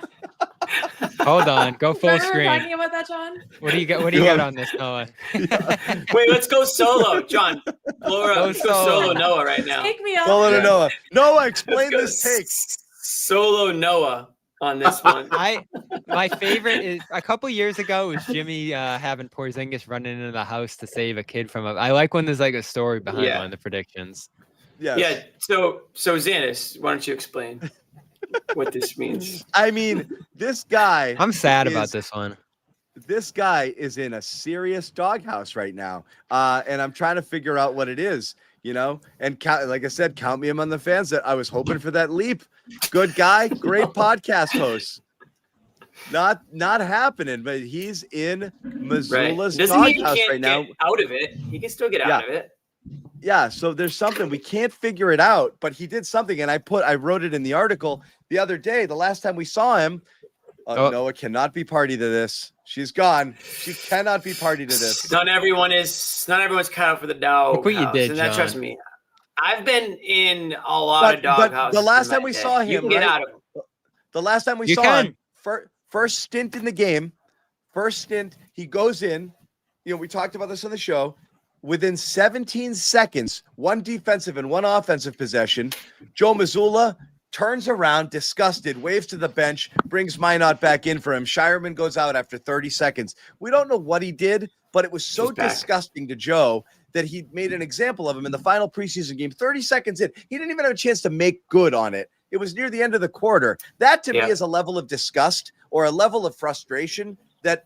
[SPEAKER 3] Hold on, go full
[SPEAKER 1] Remember we were
[SPEAKER 3] screen.
[SPEAKER 1] talking about that, John?
[SPEAKER 3] What do you got? What do you got on this, Noah?
[SPEAKER 5] Wait, let's go solo, John. Laura,
[SPEAKER 3] Go
[SPEAKER 5] let's go
[SPEAKER 3] solo.
[SPEAKER 5] solo Noah right now.
[SPEAKER 1] Take me off.
[SPEAKER 4] Noah,
[SPEAKER 5] Yeah.
[SPEAKER 4] Noah. Noah, explain
[SPEAKER 5] Let's go
[SPEAKER 4] this take.
[SPEAKER 5] Solo Noah on this one.
[SPEAKER 3] My favorite is a couple years ago was Jimmy having Porzingis running into the house to save a kid from a. I like when there's like a story behind
[SPEAKER 5] Yeah.
[SPEAKER 3] one of the predictions.
[SPEAKER 4] Yes.
[SPEAKER 5] Yeah. So Zannis, why don't you explain what this means?
[SPEAKER 4] I mean, this guy.
[SPEAKER 3] I'm sad about
[SPEAKER 4] is-
[SPEAKER 3] this one.
[SPEAKER 4] This guy is in a serious doghouse right now, and I'm trying to figure out what it is. And like I said, count me among the fans that I was hoping for that leap. Good guy, great podcast host. Not happening, but he's in Missoula's
[SPEAKER 5] Doesn't mean he
[SPEAKER 4] doghouse
[SPEAKER 5] can't
[SPEAKER 4] right now.
[SPEAKER 5] get out of it. He can still get out of it.
[SPEAKER 4] Yeah, so there's something we can't figure it out, but he did something, and I wrote it in the article the other day. The last time we saw him, Noah cannot be party to this. She's gone. She cannot be party to this.
[SPEAKER 5] Not everyone's cut out for the dog.
[SPEAKER 3] Look what you did,
[SPEAKER 5] and that,
[SPEAKER 3] John.
[SPEAKER 5] trust me. I've been in a lot of dog
[SPEAKER 4] but
[SPEAKER 5] houses.
[SPEAKER 4] the last
[SPEAKER 5] in my
[SPEAKER 4] time we
[SPEAKER 5] day.
[SPEAKER 4] saw
[SPEAKER 5] you
[SPEAKER 4] him,
[SPEAKER 5] can get
[SPEAKER 4] right?
[SPEAKER 5] out of it.
[SPEAKER 4] The last time we
[SPEAKER 3] You
[SPEAKER 4] saw
[SPEAKER 3] can.
[SPEAKER 4] him, first stint in the game, he goes in. We talked about this on the show. Within 17 seconds, one defensive and one offensive possession, Joe Mazzulla turns around, disgusted, waves to the bench, brings Minott back in for him. Scheierman goes out after 30 seconds. We don't know what he did, but it was so
[SPEAKER 5] He's back.
[SPEAKER 4] disgusting to Joe that he made an example of him in the final preseason game. 30 seconds in, he didn't even have a chance to make good on it. It was near the end of the quarter. That to me is a level of disgust or a level of frustration that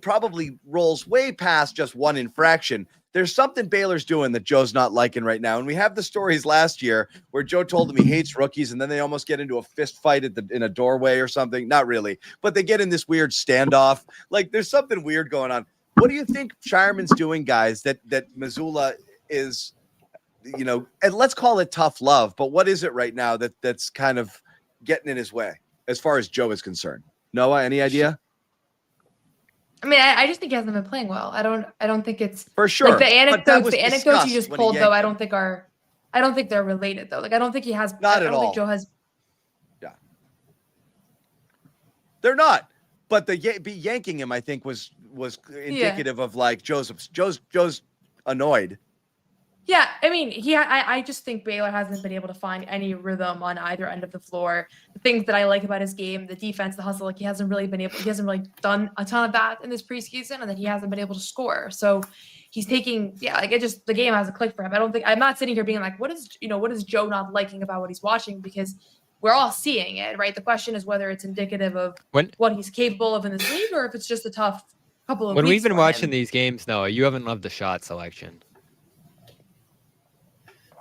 [SPEAKER 4] probably rolls way past just one infraction. There's something Baylor's doing that Joe's not liking right now. And we have the stories last year where Joe told him he hates rookies, and then they almost get into a fist fight in a doorway or something. Not really, but they get in this weird standoff. Like there's something weird going on. What do you think Scheierman's doing, guys, that Mazzulla is, and let's call it tough love, but what is it right now that's kind of getting in his way as far as Joe is concerned? Noah, any idea?
[SPEAKER 1] I mean, I just think he hasn't been playing well. I don't think it's
[SPEAKER 4] For sure.
[SPEAKER 1] like the
[SPEAKER 4] But that was
[SPEAKER 1] anecdotes you just
[SPEAKER 4] discussed when he
[SPEAKER 1] pulled though. I
[SPEAKER 4] yanked
[SPEAKER 1] don't think they're related though. Like I don't think he has.
[SPEAKER 4] Not
[SPEAKER 1] I don't
[SPEAKER 4] at all.
[SPEAKER 1] think Joe has.
[SPEAKER 4] Yeah. They're not. But the yanking him, I think, was indicative of like Joe's annoyed.
[SPEAKER 1] Yeah, I mean, I just think Baylor hasn't been able to find any rhythm on either end of the floor. The things that I like about his game, the defense, the hustle, like he hasn't really done a ton of that in this preseason, and then he hasn't been able to score. So he's taking, the game hasn't clicked for him. I'm not sitting here being like, what is Joe not liking about what he's watching? Because we're all seeing it, right? The question is whether it's indicative of what he's capable of in this league, or if it's just a tough couple of
[SPEAKER 3] When
[SPEAKER 1] weeks
[SPEAKER 3] we've been
[SPEAKER 1] for
[SPEAKER 3] watching
[SPEAKER 1] him.
[SPEAKER 3] these games, Noah, you haven't loved the shot selection.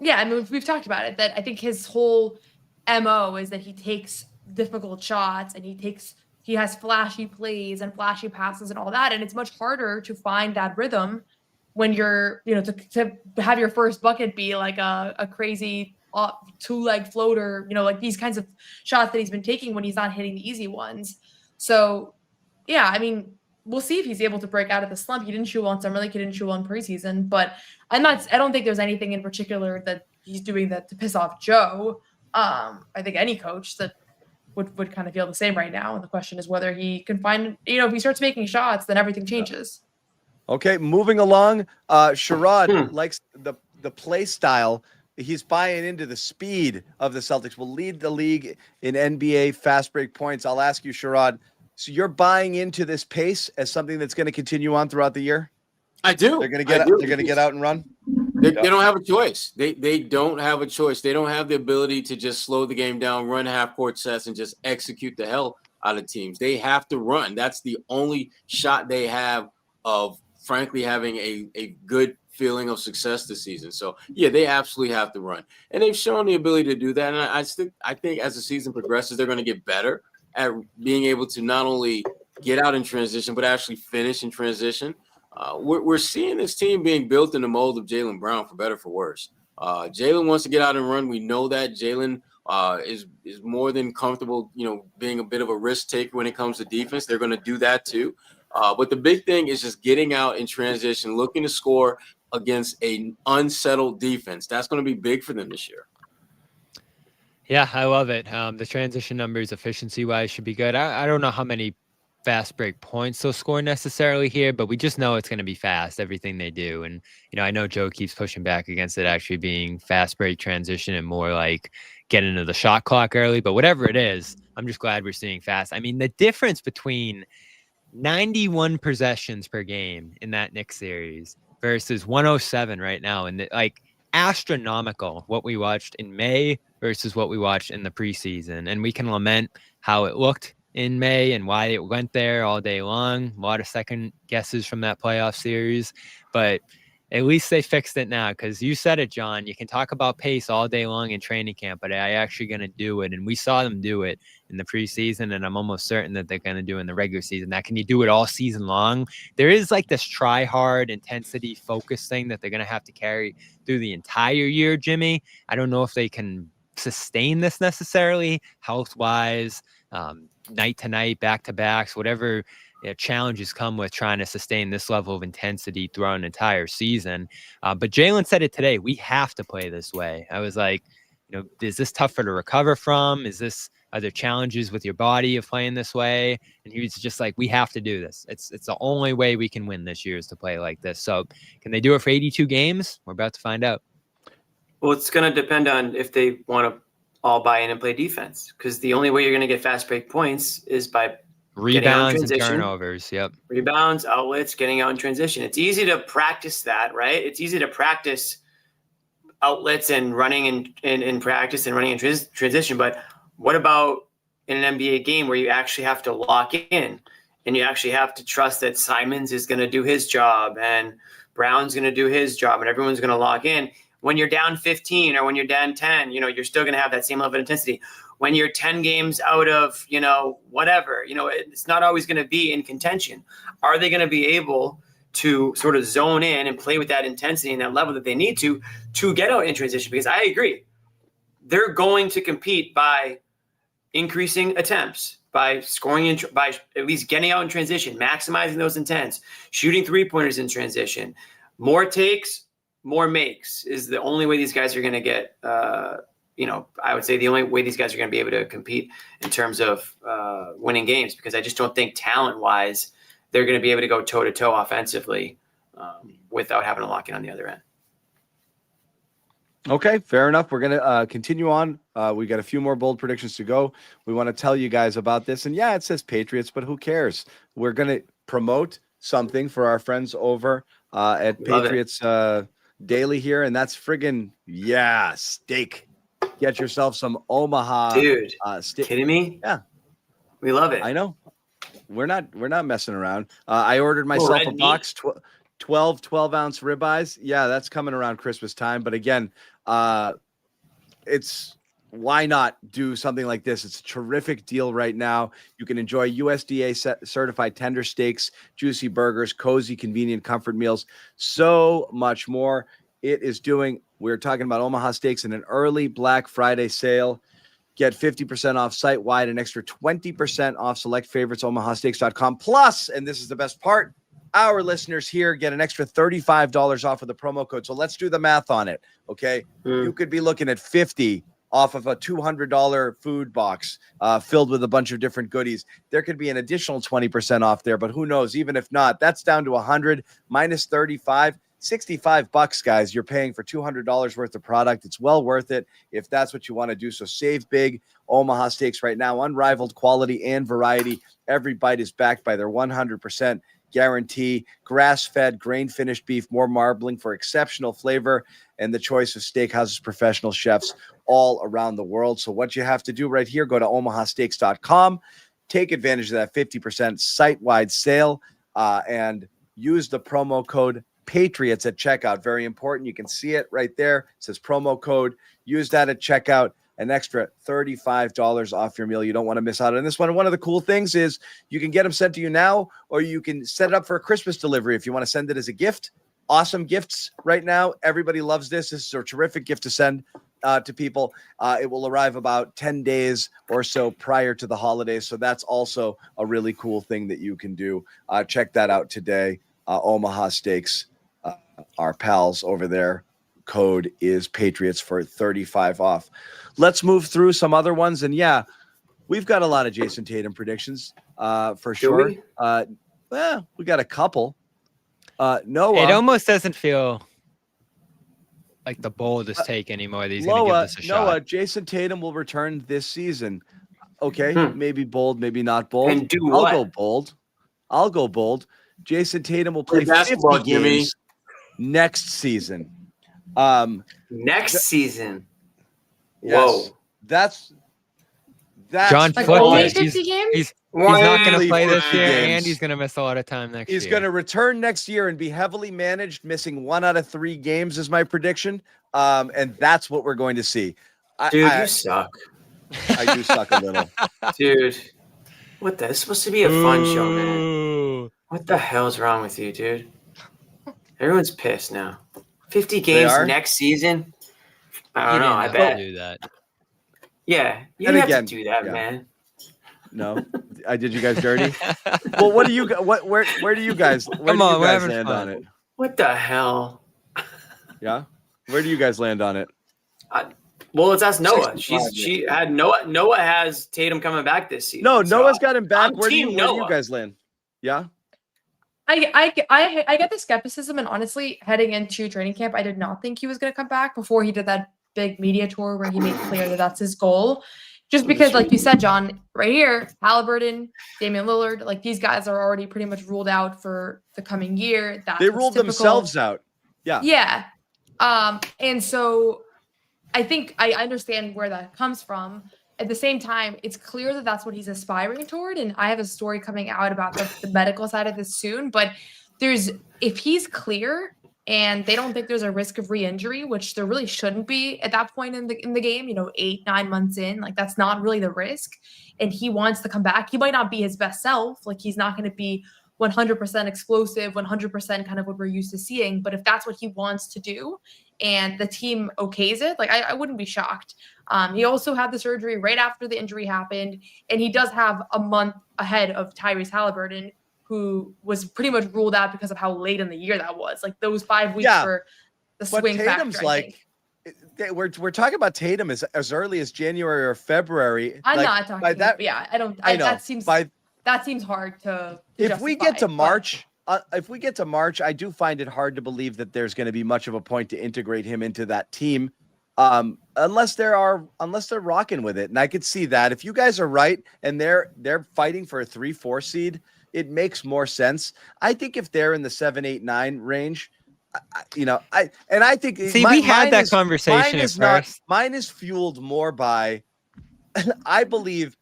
[SPEAKER 1] Yeah, I mean, we've talked about it, that I think his whole MO is that he takes difficult shots and he has flashy plays and flashy passes and all that. And it's much harder to find that rhythm when you're, to have your first bucket be like a crazy two-leg floater, like these kinds of shots that he's been taking when he's not hitting the easy ones. So, yeah, I mean, we'll see if he's able to break out of the slump. He didn't shoot well in summer league. He didn't shoot well in preseason, but I don't think there's anything in particular that he's doing that to piss off Joe. I think any coach that would kind of feel the same right now. And the question is whether he can find, if he starts making shots, then everything changes.
[SPEAKER 4] Okay, moving along. Sherrod likes the play style. He's buying into the speed of the Celtics. Will lead the league in NBA fast break points. I'll ask you, Sherrod. So you're buying into this pace as something that's going to continue on throughout the year?
[SPEAKER 2] I do.
[SPEAKER 4] They're going to get out and run.
[SPEAKER 2] They don't have a choice. They don't have a choice. They don't have the ability to just slow the game down, run half-court sets, and just execute the hell out of teams. They have to run. That's the only shot they have of frankly having a good feeling of success this season. So yeah, they absolutely have to run, and they've shown the ability to do that. And I think as the season progresses, they're going to get better at being able to not only get out in transition, but actually finish in transition. We're seeing this team being built in the mold of Jaylen Brown, for better or for worse. Jaylen wants to get out and run. We know that Jaylen is more than comfortable, being a bit of a risk taker when it comes to defense. They're going to do that too. But the big thing is just getting out in transition, looking to score against an unsettled defense. That's going to be big for them this year.
[SPEAKER 3] Yeah, I love it. The transition numbers, efficiency-wise, should be good. I don't know how many fast break points they'll score necessarily here, but we just know it's going to be fast, everything they do. And, I know Joe keeps pushing back against it actually being fast break transition and more like get into the shot clock early. But whatever it is, I'm just glad we're seeing fast. I mean, the difference between 91 possessions per game in that Knicks series versus 107 right now, and astronomical what we watched in May versus what we watched in the preseason. And we can lament how it looked in May and why it went there all day long. A lot of second guesses from that playoff series, but at least they fixed it now, because you said it, John. You can talk about pace all day long in training camp, but I actually going to do it. And we saw them do it in the preseason, and I'm almost certain that they're going to do it in the regular season. Now, can you do it all season long? There is this try hard intensity focus thing that they're going to have to carry through the entire year, Jimmy. I don't know if they can sustain this necessarily health-wise, night to night, back to backs, whatever challenges come with trying to sustain this level of intensity throughout an entire season. But Jaylen said it today, we have to play this way. I was like, is this tougher to recover from? Are there challenges with your body of playing this way? And he was just like, we have to do this. It's the only way we can win this year is to play like this. So can they do it for 82 games? We're about to find out.
[SPEAKER 5] Well, it's going to depend on if they want to all buy in and play defense, because the only way you're going to get fast break points is by
[SPEAKER 3] rebounds and turnovers. Yep.
[SPEAKER 5] Rebounds, outlets, getting out in transition. It's easy to practice that, right? It's easy to practice outlets and running in practice and running in transition. But what about in an NBA game where you actually have to lock in and you actually have to trust that Simons is going to do his job and Brown's going to do his job and everyone's going to lock in? When you're down 15 or when you're down 10, you're still going to have that same level of intensity. When you're 10 games out of, whatever, it's not always going to be in contention. Are they going to be able to sort of zone in and play with that intensity and that level that they need to get out in transition? Because I agree, they're going to compete by increasing attempts, by scoring, by at least getting out in transition, maximizing those intents, shooting 3-pointers in transition. More takes, more makes is the only way these guys are going to get, I would say the only way these guys are going to be able to compete in terms of winning games, because I just don't think talent-wise they're going to be able to go toe-to-toe offensively without having to lock in on the other end.
[SPEAKER 4] Okay, fair enough. We're going to continue on. We got a few more bold predictions to go. We want to tell you guys about this. And yeah, it says Patriots, but who cares? We're going to promote something for our friends over at Patriots Daily here, and that's friggin' steak. Get yourself some Omaha.
[SPEAKER 5] Dude,
[SPEAKER 4] steak.
[SPEAKER 5] Kidding me?
[SPEAKER 4] Yeah.
[SPEAKER 5] We love it.
[SPEAKER 4] I know. We're not messing around. I ordered myself a box, 12-ounce ribeyes. Yeah, that's coming around Christmas time. But again, why not do something like this? It's a terrific deal right now. You can enjoy USDA certified tender steaks, juicy burgers, cozy, convenient comfort meals, so much more. We're talking about Omaha Steaks in an early Black Friday sale. Get 50% off site-wide, an extra 20% off select favorites, omahasteaks.com. Plus, and this is the best part, our listeners here get an extra $35 off of the promo code. So let's do the math on it, okay? You could be looking at $50 off of a $200 food box filled with a bunch of different goodies. There could be an additional 20% off there, but who knows? Even if not, that's down to $100 minus $35. $65, guys. You're paying for $200 worth of product. It's well worth it if that's what you want to do. So save big. Omaha Steaks right now. Unrivaled quality and variety. Every bite is backed by their 100% guarantee. Grass-fed, grain-finished beef, more marbling for exceptional flavor, and the choice of steakhouses, professional chefs all around the world. So what you have to do right here, go to omahasteaks.com. Take advantage of that 50% site-wide sale and use the promo code Patriots at checkout. Very important. You can see it right there. It says promo code. Use that at checkout. An extra $35 off your meal. You don't want to miss out on this one. And one of the cool things is you can get them sent to you now, or you can set it up for a Christmas delivery if you want to send it as a gift. Awesome gifts right now. Everybody loves this. This is a terrific gift to send to people. It will arrive about 10 days or so prior to the holidays. So that's also a really cool thing that you can do. Check that out today. Omaha Steaks, our pals over there. Code is Patriots for 35 off. Let's move through some other ones. And yeah, we've got a lot of Jason Tatum predictions for sure. We got a couple. Noah.
[SPEAKER 3] It almost doesn't feel like the boldest take anymore. He's going to give this a shot.
[SPEAKER 4] Noah, Jason Tatum will return this season. Okay, maybe bold, maybe not bold.
[SPEAKER 5] And do
[SPEAKER 4] I'll
[SPEAKER 5] what?
[SPEAKER 4] go bold. Jason Tatum will play 50 games next season.
[SPEAKER 5] Next season.
[SPEAKER 4] Yes,
[SPEAKER 5] Whoa.
[SPEAKER 4] That's
[SPEAKER 3] John
[SPEAKER 1] Like
[SPEAKER 3] Foot.
[SPEAKER 1] only
[SPEAKER 3] He's
[SPEAKER 1] 50 games?
[SPEAKER 3] he's not going to
[SPEAKER 4] Only
[SPEAKER 3] play this
[SPEAKER 4] 50
[SPEAKER 3] year,
[SPEAKER 4] games.
[SPEAKER 3] and he's going to miss a lot of time next year.
[SPEAKER 4] He's going to return next year and be heavily managed, missing 1 out of 3 games is my prediction. And that's what we're going to see.
[SPEAKER 5] Dude, you suck.
[SPEAKER 4] I do suck a little.
[SPEAKER 5] Dude. What the? It's supposed to be a fun show, man.
[SPEAKER 3] Ooh.
[SPEAKER 5] What the hell's wrong with you, dude? Everyone's pissed now. 50 games
[SPEAKER 4] are?
[SPEAKER 5] next season? I
[SPEAKER 3] He
[SPEAKER 5] don't know.
[SPEAKER 3] didn't
[SPEAKER 5] I
[SPEAKER 3] have to
[SPEAKER 5] bet.
[SPEAKER 3] do that.
[SPEAKER 5] Yeah. You
[SPEAKER 4] And
[SPEAKER 5] didn't
[SPEAKER 4] again,
[SPEAKER 5] have to do that,
[SPEAKER 4] yeah.
[SPEAKER 5] man.
[SPEAKER 4] No, I did you guys dirty. Well, what do you where do you guys
[SPEAKER 3] Come on, we're having
[SPEAKER 4] land
[SPEAKER 3] fun.
[SPEAKER 4] on it?
[SPEAKER 5] What the hell?
[SPEAKER 4] Yeah, where do you guys land on it?
[SPEAKER 5] Well, let's ask Noah.
[SPEAKER 2] 65,
[SPEAKER 5] She had Noah. Noah has Tatum coming back this season.
[SPEAKER 4] No,
[SPEAKER 5] so
[SPEAKER 4] Noah's got him back.
[SPEAKER 5] I'm
[SPEAKER 4] Where do
[SPEAKER 5] team
[SPEAKER 4] you
[SPEAKER 5] Noah.
[SPEAKER 4] guys land? Yeah,
[SPEAKER 1] I get the skepticism, and honestly, heading into training camp, I did not think he was going to come back before he did that big media tour where he made clear that that's his goal. Just because, like you said, John, right here, Halliburton, Damian Lillard, like these guys are already pretty much ruled out for the coming year. That's
[SPEAKER 4] they
[SPEAKER 1] what's
[SPEAKER 4] ruled
[SPEAKER 1] typical.
[SPEAKER 4] themselves out. Yeah,
[SPEAKER 1] Yeah. And so I think I understand where that comes from. At the same time, it's clear that that's what he's aspiring toward. And I have a story coming out about the medical side of this soon. But if he's clear and they don't think there's a risk of re-injury, which there really shouldn't be at that point in the game, 8-9 months in, like that's not really the risk. And he wants to come back. He might not be his best self. Like he's not going to be 100% explosive, 100% kind of what we're used to seeing. But if that's what he wants to do and the team okays it, like I wouldn't be shocked. He also had the surgery right after the injury happened. And he does have a month ahead of Tyrese Halliburton, who was pretty much ruled out because of how late in the year that was. Like those 5 weeks for the
[SPEAKER 4] but
[SPEAKER 1] swing
[SPEAKER 4] Tatum's
[SPEAKER 1] factor. I think.
[SPEAKER 4] we're talking about Tatum as early as January or February.
[SPEAKER 1] I'm
[SPEAKER 4] like,
[SPEAKER 1] not talking
[SPEAKER 4] by
[SPEAKER 1] about,
[SPEAKER 4] that.
[SPEAKER 1] yeah, I don't.
[SPEAKER 4] I know.
[SPEAKER 1] That seems hard to
[SPEAKER 4] If we
[SPEAKER 1] justify,
[SPEAKER 4] get to
[SPEAKER 1] but-
[SPEAKER 4] March, I do find it hard to believe that there's going to be much of a point to integrate him into that team, unless they're rocking with it. And I could see that if you guys are right and they're fighting for a 3-4 seed, it makes more sense. I think if they're in the 7, 8, 9 range, I think
[SPEAKER 3] We had that conversation at first.
[SPEAKER 4] Mine is fueled more by, I believe,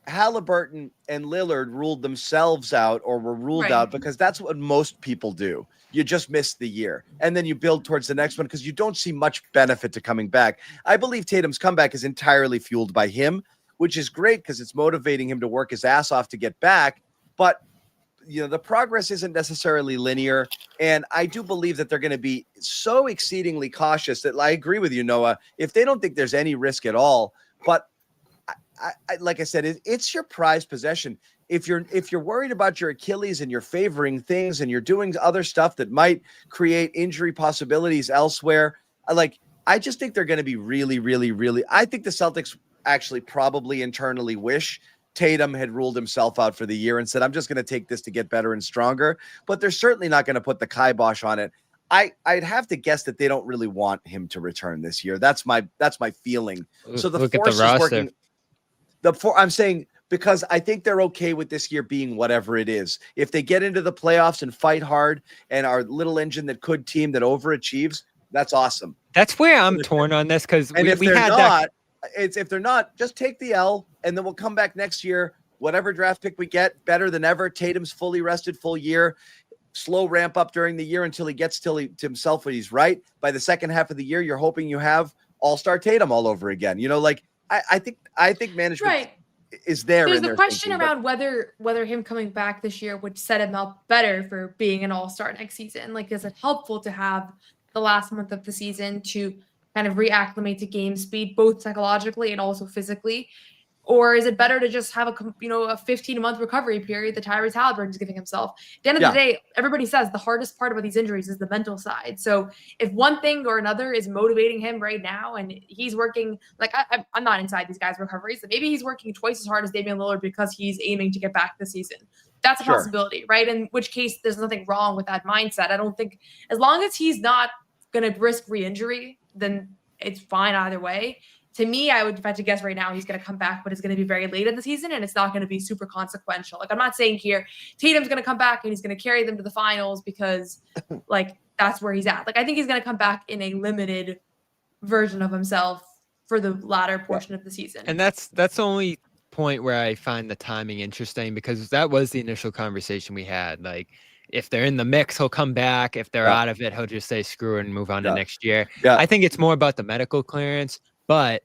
[SPEAKER 4] Halliburton and Lillard ruled themselves out or were ruled
[SPEAKER 1] Right.
[SPEAKER 4] out because that's what most people do. You just miss the year and then you build towards the next one because you don't see much benefit to coming back. I believe Tatum's comeback is entirely fueled by him, which is great because it's motivating him to work his ass off to get back. But the progress isn't necessarily linear. And I do believe that they're going to be so exceedingly cautious that I agree with you, Noah, if they don't think there's any risk at all. But I like I said, it's your prized possession. If you're worried about your Achilles and you're favoring things and you're doing other stuff that might create injury possibilities elsewhere, I just think they're going to be really, really, really. I think the Celtics actually probably internally wish Tatum had ruled himself out for the year and said, I'm just going to take this to get better and stronger. But they're certainly not going to put the kibosh on it. I'd have to guess that they don't really want him to return this year. That's my feeling. So the
[SPEAKER 3] Look at
[SPEAKER 4] force
[SPEAKER 3] the
[SPEAKER 4] is
[SPEAKER 3] roster.
[SPEAKER 4] working. I'm saying because I think they're okay with this year being whatever it is. If they get into the playoffs and fight hard and our little engine that could team that overachieves, that's awesome.
[SPEAKER 3] That's where I'm torn on this because
[SPEAKER 4] And
[SPEAKER 3] we
[SPEAKER 4] if
[SPEAKER 3] had
[SPEAKER 4] they're
[SPEAKER 3] that.
[SPEAKER 4] not, if they're not, just take the L and then we'll come back next year. Whatever draft pick we get, better than ever. Tatum's fully rested, full year. slow ramp up during the year until he gets to himself when he's right. By the second half of the year, you're hoping you have all-star Tatum all over again. Like I think management is there.
[SPEAKER 1] There's
[SPEAKER 4] in
[SPEAKER 1] the
[SPEAKER 4] their
[SPEAKER 1] question
[SPEAKER 4] thinking,
[SPEAKER 1] around whether him coming back this year would set him up better for being an all-star next season. Like, is it helpful to have the last month of the season to kind of reacclimate to game speed, both psychologically and also physically? Or is it better to just have a 15-month recovery period that Tyrese Halliburton is giving himself? At the end of the day, everybody says the hardest part about these injuries is the mental side. So if one thing or another is motivating him right now, and he's working, like I'm not inside these guys' recoveries, but maybe he's working twice as hard as Damian Lillard because he's aiming to get back this season. That's a possibility, right? In which case, there's nothing wrong with that mindset. I don't think, as long as he's not going to risk re-injury, then it's fine either way. To me, I would, if I had to guess right now, he's going to come back, but it's going to be very late in the season, and it's not going to be super consequential. Like, I'm not saying here Tatum's going to come back and he's going to carry them to the finals because, like, that's where he's at. Like, I think he's going to come back in a limited version of himself for the latter portion of the season.
[SPEAKER 3] And that's the only point where I find the timing interesting, because that was the initial conversation we had. Like, if they're in the mix, he'll come back. If they're out of it, he'll just say screw it and move on to next year. I think it's more about the medical clearance. But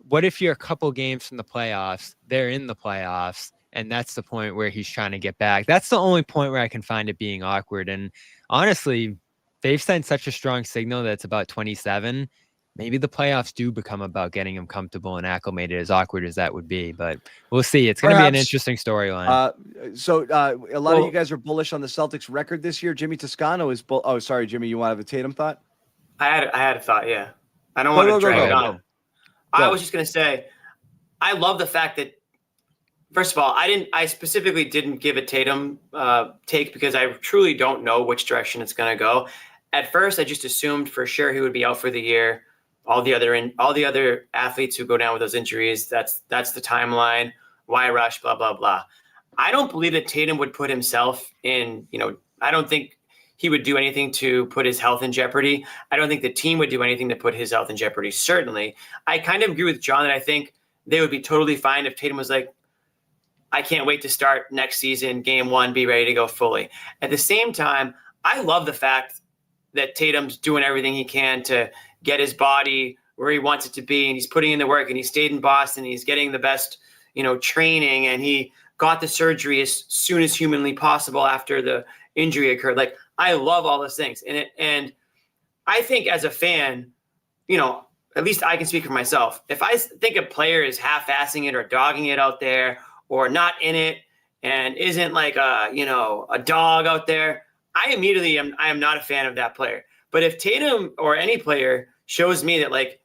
[SPEAKER 3] what if you're a couple games from the playoffs, they're in the playoffs, and that's the point where he's trying to get back? That's the only point where I can find it being awkward. And honestly, they've sent such a strong signal that it's about 27. Maybe the playoffs do become about getting him comfortable and acclimated, as awkward as that would be. But we'll see. It's going to be an interesting storyline.
[SPEAKER 4] So a lot of you guys are bullish on the Celtics record this year. Jimmy Toscano is oh, sorry, Jimmy, you want to have a Tatum thought?
[SPEAKER 5] I had a thought, yeah. I don't want to drag it on. I was just going to say, I love the fact that, first of all, I specifically didn't give a Tatum take because I truly don't know which direction it's going to go. At first, I just assumed for sure he would be out for the year. All the other athletes who go down with those injuries, that's the timeline. Why rush? Blah, blah, blah. I don't believe that Tatum would put himself in, I don't think he would do anything to put his health in jeopardy. I don't think the team would do anything to put his health in jeopardy. Certainly. I kind of agree with John that I think they would be totally fine if Tatum was like, I can't wait to start next season, game one, be ready to go fully. At the same time, I love the fact that Tatum's doing everything he can to get his body where he wants it to be, and he's putting in the work, and he stayed in Boston, he's getting the best, training, and he got the surgery as soon as humanly possible after the injury occurred. Like, I love all those things. And I think as a fan, at least I can speak for myself. If I think a player is half-assing it or dogging it out there or not in it and isn't like a dog out there, I am not a fan of that player. But if Tatum or any player shows me that, like,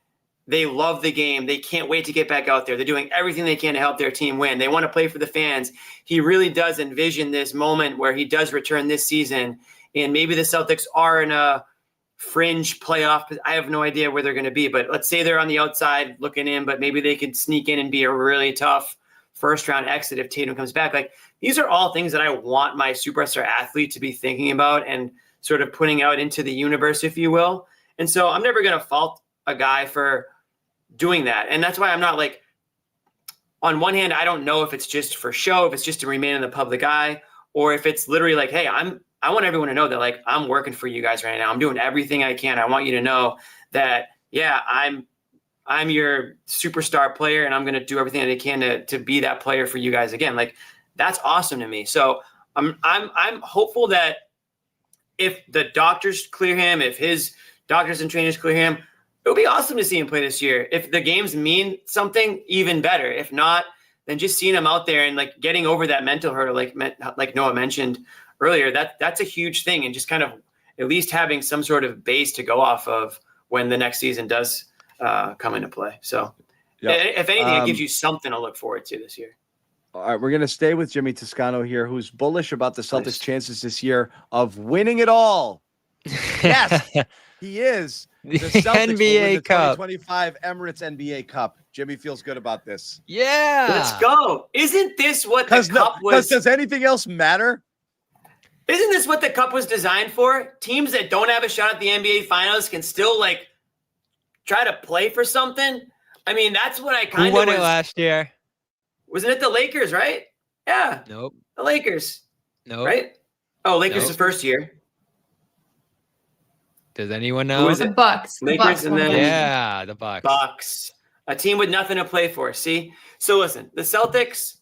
[SPEAKER 5] they love the game, they can't wait to get back out there, they're doing everything they can to help their team win, they want to play for the fans, he really does envision this moment where he does return this season, and maybe the Celtics are in a fringe playoff. I have no idea where they're going to be, but let's say they're on the outside looking in, but maybe they could sneak in and be a really tough first-round exit if Tatum comes back. Like, these are all things that I want my superstar athlete to be thinking about and sort of putting out into the universe, if you will. And so I'm never going to fault a guy for doing that. And that's why I'm not like, on one hand, I don't know if it's just for show, if it's just to remain in the public eye, or if it's literally like, hey, I want everyone to know that, like, I'm working for you guys right now. I'm doing everything I can. I want you to know that, yeah, I'm your superstar player, and I'm going to do everything that I can to be that player for you guys again. Like, that's awesome to me. So I'm hopeful that if the doctors clear him, if his doctors and trainers clear him, it'll be awesome to see him play this year. If the games mean something, even better. If not, then just seeing him out there and, like, getting over that mental hurdle, like Noah mentioned earlier, that's a huge thing. And just kind of at least having some sort of base to go off of when the next season does come into play. So if anything, it gives you something to look forward to this year.
[SPEAKER 4] All right, we're going to stay with Jimmy Toscano here, who's bullish about the Celtics' chances this year of winning it all. Yes, he is. The Celtics will win the 2025 Emirates NBA Cup. Jimmy feels good about this.
[SPEAKER 3] Yeah.
[SPEAKER 5] Let's go. Isn't this what the Cup was?
[SPEAKER 4] Does anything else matter?
[SPEAKER 5] Isn't this what the Cup was designed for? Teams that don't have a shot at the NBA Finals can still, like, try to play for something. I mean, that's what I kind of
[SPEAKER 3] won it last year.
[SPEAKER 5] Wasn't it the Lakers, right? Yeah.
[SPEAKER 3] Nope.
[SPEAKER 5] The Lakers.
[SPEAKER 3] Nope.
[SPEAKER 5] Right? Oh, Lakers'
[SPEAKER 3] Nope.
[SPEAKER 5] first year.
[SPEAKER 3] Does anyone
[SPEAKER 5] Who
[SPEAKER 3] know?
[SPEAKER 5] is
[SPEAKER 1] The
[SPEAKER 5] it?
[SPEAKER 1] Bucks. The
[SPEAKER 5] Lakers
[SPEAKER 1] Bucks
[SPEAKER 5] and
[SPEAKER 1] won.
[SPEAKER 5] then-
[SPEAKER 3] Yeah, the Bucks.
[SPEAKER 5] Bucks. A team with nothing to play for. See? So listen, the Celtics,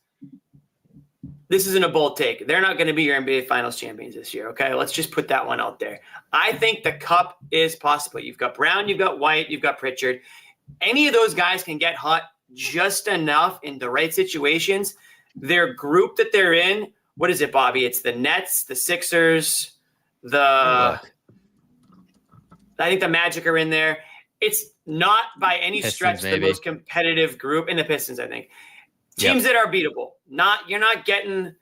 [SPEAKER 5] this isn't a bold take. They're not going to be your NBA Finals champions this year, okay? Let's just put that one out there. I think the cup is possible. You've got Brown, you've got White, you've got Pritchard. Any of those guys can get hot just enough in the right situations. Their group that they're in, what is it, Bobby? It's the Nets, the Sixers, I think the Magic are in there. It's not by any
[SPEAKER 3] Pistons,
[SPEAKER 5] stretch the
[SPEAKER 3] maybe.
[SPEAKER 5] most competitive group, in the Pistons, I think. Teams that are beatable. You're not getting,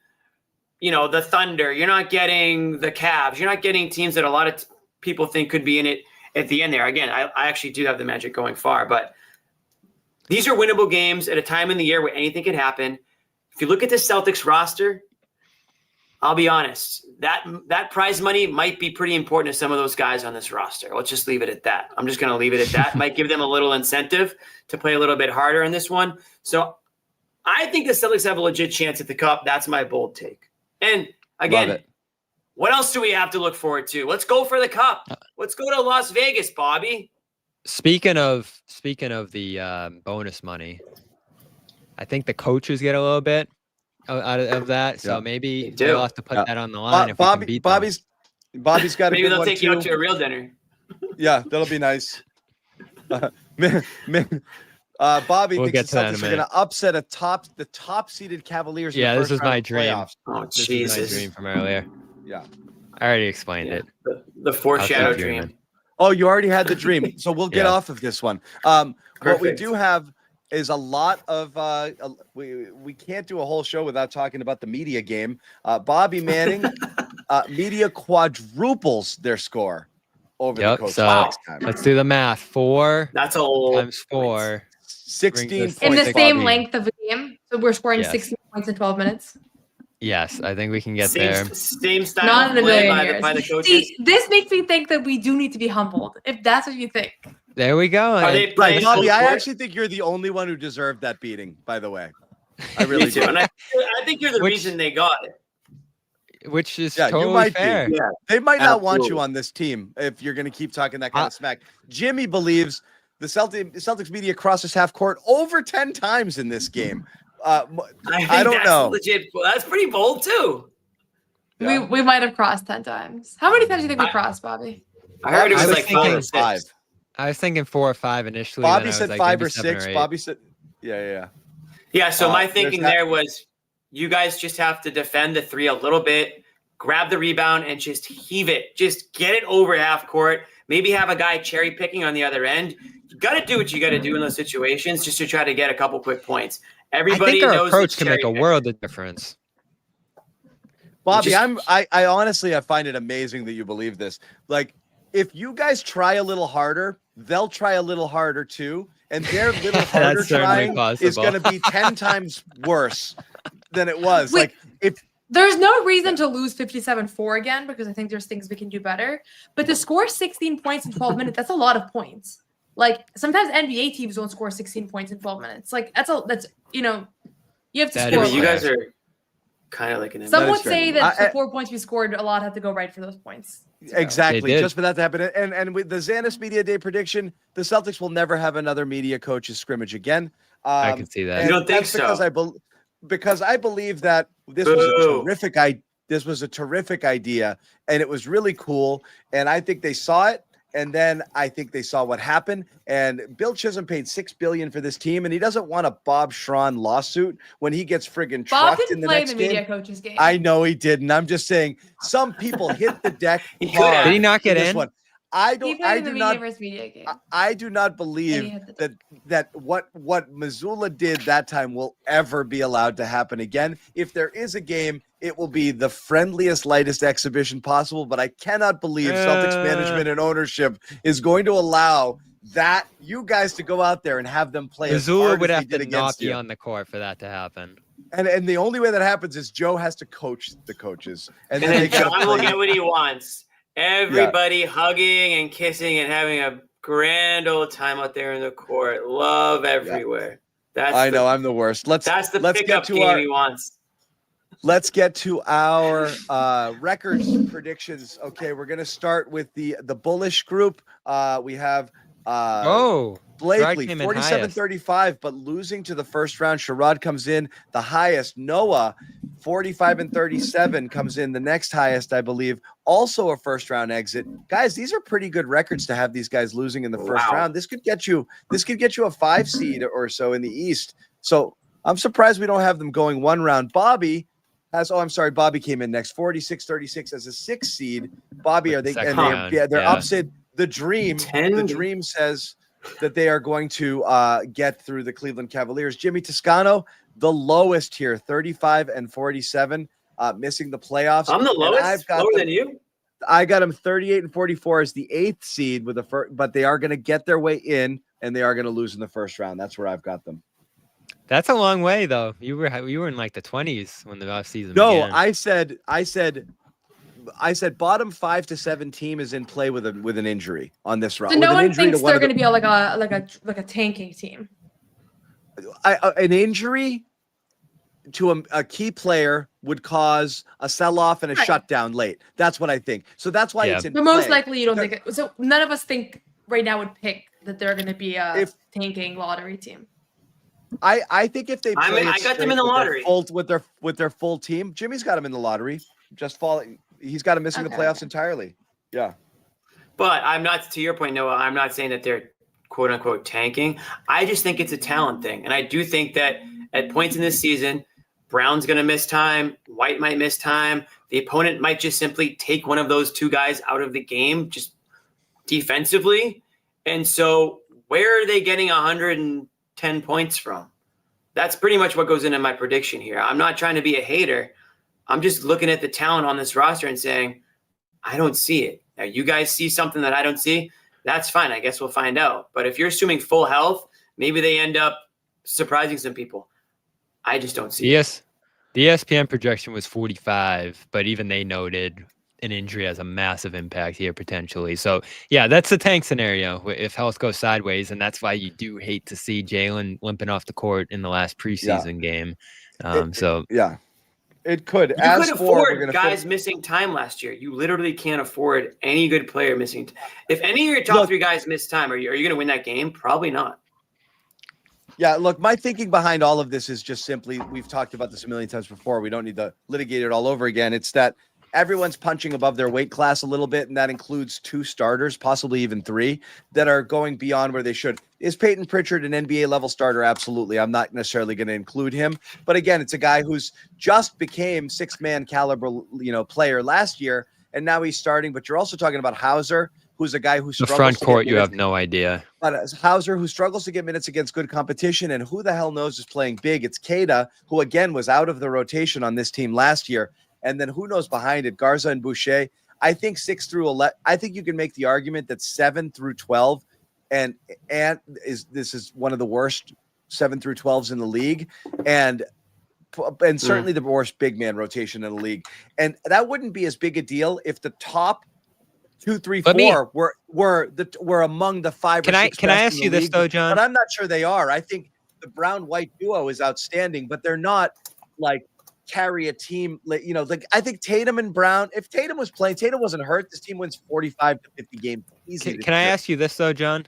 [SPEAKER 5] the Thunder. You're not getting the Cavs. You're not getting teams that a lot of people think could be in it at the end there. Again, I actually do have the Magic going far, but these are winnable games at a time in the year where anything can happen. If you look at the Celtics roster, I'll be honest, that prize money might be pretty important to some of those guys on this roster. Let's just leave it at that. I'm just going to leave it at that. Might give them a little incentive to play a little bit harder in this one. So I think the Celtics have a legit chance at the cup. That's my bold take. And again, what else do we have to look forward to? Let's go for the cup. Let's go to Las Vegas, Bobby.
[SPEAKER 3] Speaking of the bonus money, I think the coaches get a little bit out of that. So maybe
[SPEAKER 5] do.
[SPEAKER 3] they'll have to put that on the line if we can beat them.
[SPEAKER 4] Bobby's got a
[SPEAKER 5] Maybe
[SPEAKER 4] good
[SPEAKER 5] they'll
[SPEAKER 4] one
[SPEAKER 5] take you out
[SPEAKER 4] too.
[SPEAKER 5] to a real dinner.
[SPEAKER 4] Yeah, that'll be nice. Bobby
[SPEAKER 3] We'll get
[SPEAKER 4] thinks
[SPEAKER 3] to
[SPEAKER 4] the
[SPEAKER 3] that in a
[SPEAKER 4] Celtics are going to upset the top-seeded Cavaliers. In
[SPEAKER 3] Yeah,
[SPEAKER 4] the
[SPEAKER 3] this
[SPEAKER 4] first
[SPEAKER 3] is my
[SPEAKER 4] round of
[SPEAKER 3] dream.
[SPEAKER 4] playoffs.
[SPEAKER 5] Oh,
[SPEAKER 3] This is
[SPEAKER 5] Jesus.
[SPEAKER 3] my dream from earlier.
[SPEAKER 4] Yeah.
[SPEAKER 3] I already explained it.
[SPEAKER 5] The foreshadow
[SPEAKER 3] Outside
[SPEAKER 5] dream.
[SPEAKER 3] dreaming.
[SPEAKER 4] Oh, you already had the dream, so we'll get
[SPEAKER 3] Yeah.
[SPEAKER 4] off of this one. What we
[SPEAKER 5] Perfect.
[SPEAKER 4] do have is a lot of we can't do a whole show without talking about the media game. Bobby Manning, media quadruples their score over the
[SPEAKER 3] Yep.
[SPEAKER 4] coach
[SPEAKER 3] So
[SPEAKER 4] next time.
[SPEAKER 3] let's do the math. 4
[SPEAKER 5] That's a whole
[SPEAKER 3] times 4.
[SPEAKER 4] 16
[SPEAKER 3] Bring this-
[SPEAKER 1] In
[SPEAKER 4] points.
[SPEAKER 1] the
[SPEAKER 3] Bobby.
[SPEAKER 1] same length of a game. So we're scoring
[SPEAKER 3] Yes.
[SPEAKER 1] 16 points in 12 minutes.
[SPEAKER 3] Yes, I think we can get
[SPEAKER 5] same,
[SPEAKER 3] there.
[SPEAKER 5] same style
[SPEAKER 1] Not
[SPEAKER 5] of
[SPEAKER 1] in a
[SPEAKER 5] play
[SPEAKER 1] million
[SPEAKER 5] by
[SPEAKER 1] years.
[SPEAKER 5] by the coaches.
[SPEAKER 1] See, this makes me think that we do need to be humbled, if that's what you think.
[SPEAKER 3] There we go.
[SPEAKER 5] Are they
[SPEAKER 4] Right,
[SPEAKER 5] playing
[SPEAKER 4] Bobby,
[SPEAKER 5] full
[SPEAKER 4] I
[SPEAKER 5] court?
[SPEAKER 4] actually think you're the only one who deserved that beating, by the way. I really
[SPEAKER 5] Me too.
[SPEAKER 4] do.
[SPEAKER 5] And I think you're the
[SPEAKER 3] Which-
[SPEAKER 5] reason they got it.
[SPEAKER 3] Which is
[SPEAKER 4] Yeah, you
[SPEAKER 3] totally
[SPEAKER 4] might be.
[SPEAKER 3] fair.
[SPEAKER 5] Yeah.
[SPEAKER 4] They might not want you
[SPEAKER 5] Absolutely.
[SPEAKER 4] on this team if you're going to keep talking that kind of smack. Jimmy believes the Celtics media crosses half court over 10 times in this game.
[SPEAKER 5] I think
[SPEAKER 4] I don't
[SPEAKER 5] that's
[SPEAKER 4] know.
[SPEAKER 5] legit. Well, that's pretty bold too.
[SPEAKER 4] Yeah.
[SPEAKER 1] We might have crossed 10 times. How many times do you think we crossed, Bobby?
[SPEAKER 5] I heard it
[SPEAKER 3] I
[SPEAKER 5] was
[SPEAKER 3] was
[SPEAKER 5] like
[SPEAKER 3] thinking
[SPEAKER 5] 5 or 6.
[SPEAKER 4] 5.
[SPEAKER 3] I was thinking 4 or 5 initially. then I
[SPEAKER 4] Bobby
[SPEAKER 3] was
[SPEAKER 4] said
[SPEAKER 3] like,
[SPEAKER 4] 5
[SPEAKER 3] maybe
[SPEAKER 4] or
[SPEAKER 3] 7
[SPEAKER 4] 6.
[SPEAKER 3] 8.
[SPEAKER 4] Bobby said, yeah.
[SPEAKER 5] Yeah, so my
[SPEAKER 4] there's
[SPEAKER 5] thinking
[SPEAKER 4] that-
[SPEAKER 5] there was you guys just have to defend the 3 a little bit, grab the rebound, and just heave it. Just get it over half court. Maybe have a guy cherry picking on the other end. You got to do what you got to do in those situations just to try to get a couple quick points.
[SPEAKER 3] I
[SPEAKER 5] Everybody
[SPEAKER 3] think our
[SPEAKER 5] knows
[SPEAKER 3] approach
[SPEAKER 5] it's
[SPEAKER 3] can make a
[SPEAKER 5] cherry
[SPEAKER 3] world of difference.
[SPEAKER 4] Bobby,
[SPEAKER 5] Just-
[SPEAKER 4] I honestly, I find it amazing that you believe this. Like, if you guys try a little harder, they'll try a little harder too. And their little harder
[SPEAKER 3] That's certainly
[SPEAKER 4] trying is
[SPEAKER 3] possible.
[SPEAKER 4] going to be 10 times worse than it was.
[SPEAKER 1] Wait.
[SPEAKER 4] Like, if
[SPEAKER 1] There's no reason to lose 57-4 again because I think there's things we can do better. But to score 16 points in 12 minutes, that's a lot of points. Like sometimes NBA teams don't score 16 points in 12 minutes. Like that's you have to
[SPEAKER 3] That
[SPEAKER 1] score.
[SPEAKER 3] is
[SPEAKER 5] You
[SPEAKER 1] more.
[SPEAKER 5] guys are kind of like an
[SPEAKER 1] Some
[SPEAKER 4] That
[SPEAKER 1] would
[SPEAKER 4] is fair.
[SPEAKER 1] say that
[SPEAKER 4] I-
[SPEAKER 1] the 4 points we scored, a lot had to go right for those points.
[SPEAKER 4] exactly,
[SPEAKER 3] did.
[SPEAKER 4] just for that to happen. And with the Zannis Media Day prediction, the Celtics will never have another media coaches scrimmage again.
[SPEAKER 3] I can see that.
[SPEAKER 4] and
[SPEAKER 5] You don't think
[SPEAKER 4] that's because
[SPEAKER 5] so?
[SPEAKER 4] because I believe that this was a
[SPEAKER 5] Boo.
[SPEAKER 4] terrific This was a terrific idea, and it was really cool. And I think they saw it, and then I think they saw what happened. And Bill Chisholm paid $6 billion for this team, and he doesn't want a Bob Schron lawsuit when he gets friggin'
[SPEAKER 1] Bob
[SPEAKER 4] trucked in
[SPEAKER 1] didn't
[SPEAKER 4] the
[SPEAKER 1] play
[SPEAKER 4] next
[SPEAKER 1] the media
[SPEAKER 4] game.
[SPEAKER 1] coaches game.
[SPEAKER 4] I know he didn't. I'm just saying some people hit the deck
[SPEAKER 5] He could
[SPEAKER 4] hard.
[SPEAKER 5] have.
[SPEAKER 3] Did he not get
[SPEAKER 4] this
[SPEAKER 3] in?
[SPEAKER 4] one. I
[SPEAKER 1] He
[SPEAKER 4] don't.
[SPEAKER 1] played
[SPEAKER 4] I
[SPEAKER 1] in the
[SPEAKER 4] do
[SPEAKER 1] media
[SPEAKER 4] not.
[SPEAKER 1] versus media game.
[SPEAKER 4] I do not
[SPEAKER 1] And he
[SPEAKER 4] believe
[SPEAKER 1] hit the-
[SPEAKER 4] that what Missoula did that time will ever be allowed to happen again. If there is a game, it will be the friendliest, lightest exhibition possible. But I cannot believe Celtics management and ownership is going to allow that you guys to go out there and have them play as
[SPEAKER 3] Missoula
[SPEAKER 4] hard
[SPEAKER 3] would
[SPEAKER 4] as
[SPEAKER 3] have
[SPEAKER 4] they
[SPEAKER 3] to
[SPEAKER 4] did
[SPEAKER 3] not
[SPEAKER 4] against
[SPEAKER 3] be
[SPEAKER 4] you.
[SPEAKER 3] on the court for that to happen.
[SPEAKER 4] And the only way that happens is Joe has to coach the coaches, and
[SPEAKER 5] And
[SPEAKER 4] then
[SPEAKER 5] then
[SPEAKER 4] they got
[SPEAKER 5] John
[SPEAKER 4] to
[SPEAKER 5] will
[SPEAKER 4] play.
[SPEAKER 5] get what he wants. Everybody hugging and kissing and having a grand old time out there in the court. Love everywhere. That's
[SPEAKER 4] I know I'm the worst.
[SPEAKER 5] That's the
[SPEAKER 4] let's
[SPEAKER 5] pickup
[SPEAKER 4] get to
[SPEAKER 5] game
[SPEAKER 4] our
[SPEAKER 5] he wants.
[SPEAKER 4] Let's get to our records predictions. Okay, we're gonna start with the bullish group. We have
[SPEAKER 3] Sherrod
[SPEAKER 4] Blakely
[SPEAKER 3] came in highest.
[SPEAKER 4] 47-35, but losing to the first round. Sherrod comes in the highest. Noah 45-37 comes in the next highest, I believe. Also a first round exit. Guys, these are pretty good records to have these guys losing in the first round. This could get you a 5 seed or so in the East. So I'm surprised we don't have them going one round. Bobby came in next 46-36 as a 6 seed. Bobby, are they? And they're upset. The dream says that they are going to get through the Cleveland Cavaliers. Jimmy Toscano, the lowest here, 35-47, missing the playoffs.
[SPEAKER 5] I'm the lowest, lower than you.
[SPEAKER 4] I got them 38-44 as the 8th seed with the first, but they are going to get their way in, and they are going to lose in the first round. That's where I've got them.
[SPEAKER 3] That's a long way, though. You were in like the 20s when the offseason
[SPEAKER 4] began. I said bottom 5 to 7 team is in play with an injury on this round.
[SPEAKER 1] So no one thinks they're going to be like a tanking team.
[SPEAKER 4] An injury to a key player would cause a sell-off and a shutdown late. That's what I think. So that's why it's in
[SPEAKER 1] But most likely you don't think it. So none of us think right now would pick that they're going to be a tanking lottery team.
[SPEAKER 4] I think if they play
[SPEAKER 5] I got them in the lottery
[SPEAKER 4] with their full team. Jimmy's got them in the lottery. Just falling. He's got them missing the playoffs entirely. Yeah.
[SPEAKER 5] But I'm not, to your point, Noah, I'm not saying that they're quote unquote tanking. I just think it's a talent thing. And I do think that at points in this season, Brown's going to miss time. White might miss time. The opponent might just simply take one of those two guys out of the game, just defensively. And so where are they getting 110 points from? That's pretty much what goes into my prediction here. I'm not trying to be a hater. I'm just looking at the talent on this roster and saying, I don't see it. Now, you guys see something that I don't see. That's fine. I guess we'll find out. But if you're assuming full health, maybe they end up surprising some people. I just don't see it.
[SPEAKER 3] The ESPN projection was 45, but even they noted an injury has a massive impact here potentially. So, yeah, that's the tank scenario if health goes sideways, and that's why you do hate to see Jaylen limping off the court in the last preseason game.
[SPEAKER 4] It could.
[SPEAKER 5] You could afford guys missing time last year. You literally can't afford any good player missing. If any of your top 3 guys miss time, are you going to win that game? Probably not.
[SPEAKER 4] Yeah, look, my thinking behind all of this is just simply, we've talked about this a million times before. We don't need to litigate it all over again. It's that everyone's punching above their weight class a little bit, and that includes 2 starters, possibly even 3, that are going beyond where they should. Is Peyton Pritchard an NBA level starter? Absolutely. I'm not necessarily going to include him. But again, it's a guy who's just became 6-man caliber, player last year, and now he's starting. But you're also talking about Hauser, who's a guy who struggles.
[SPEAKER 3] The front court, you have no idea.
[SPEAKER 4] But Hauser, who struggles to get minutes against good competition, and who the hell knows is playing big? It's Keita, who again was out of the rotation on this team last year. And then who knows behind it, Garza and Boucher. I think 6 through 11. I think you can make the argument that 7 through 12, and this is one of the worst 7 through 12s in the league, and certainly the worst big man rotation in the league. And that wouldn't be as big a deal if the top 2, 3, 4 were among the 5 or 6.
[SPEAKER 3] Can I ask you this though, John?
[SPEAKER 4] But I'm not sure they are. I think the Brown-White duo is outstanding, but they're not like carry a team, I think Tatum and Brown, if Tatum was playing, Tatum wasn't hurt, this team wins 45 to 50 games easily.
[SPEAKER 3] Can I ask you this though, John?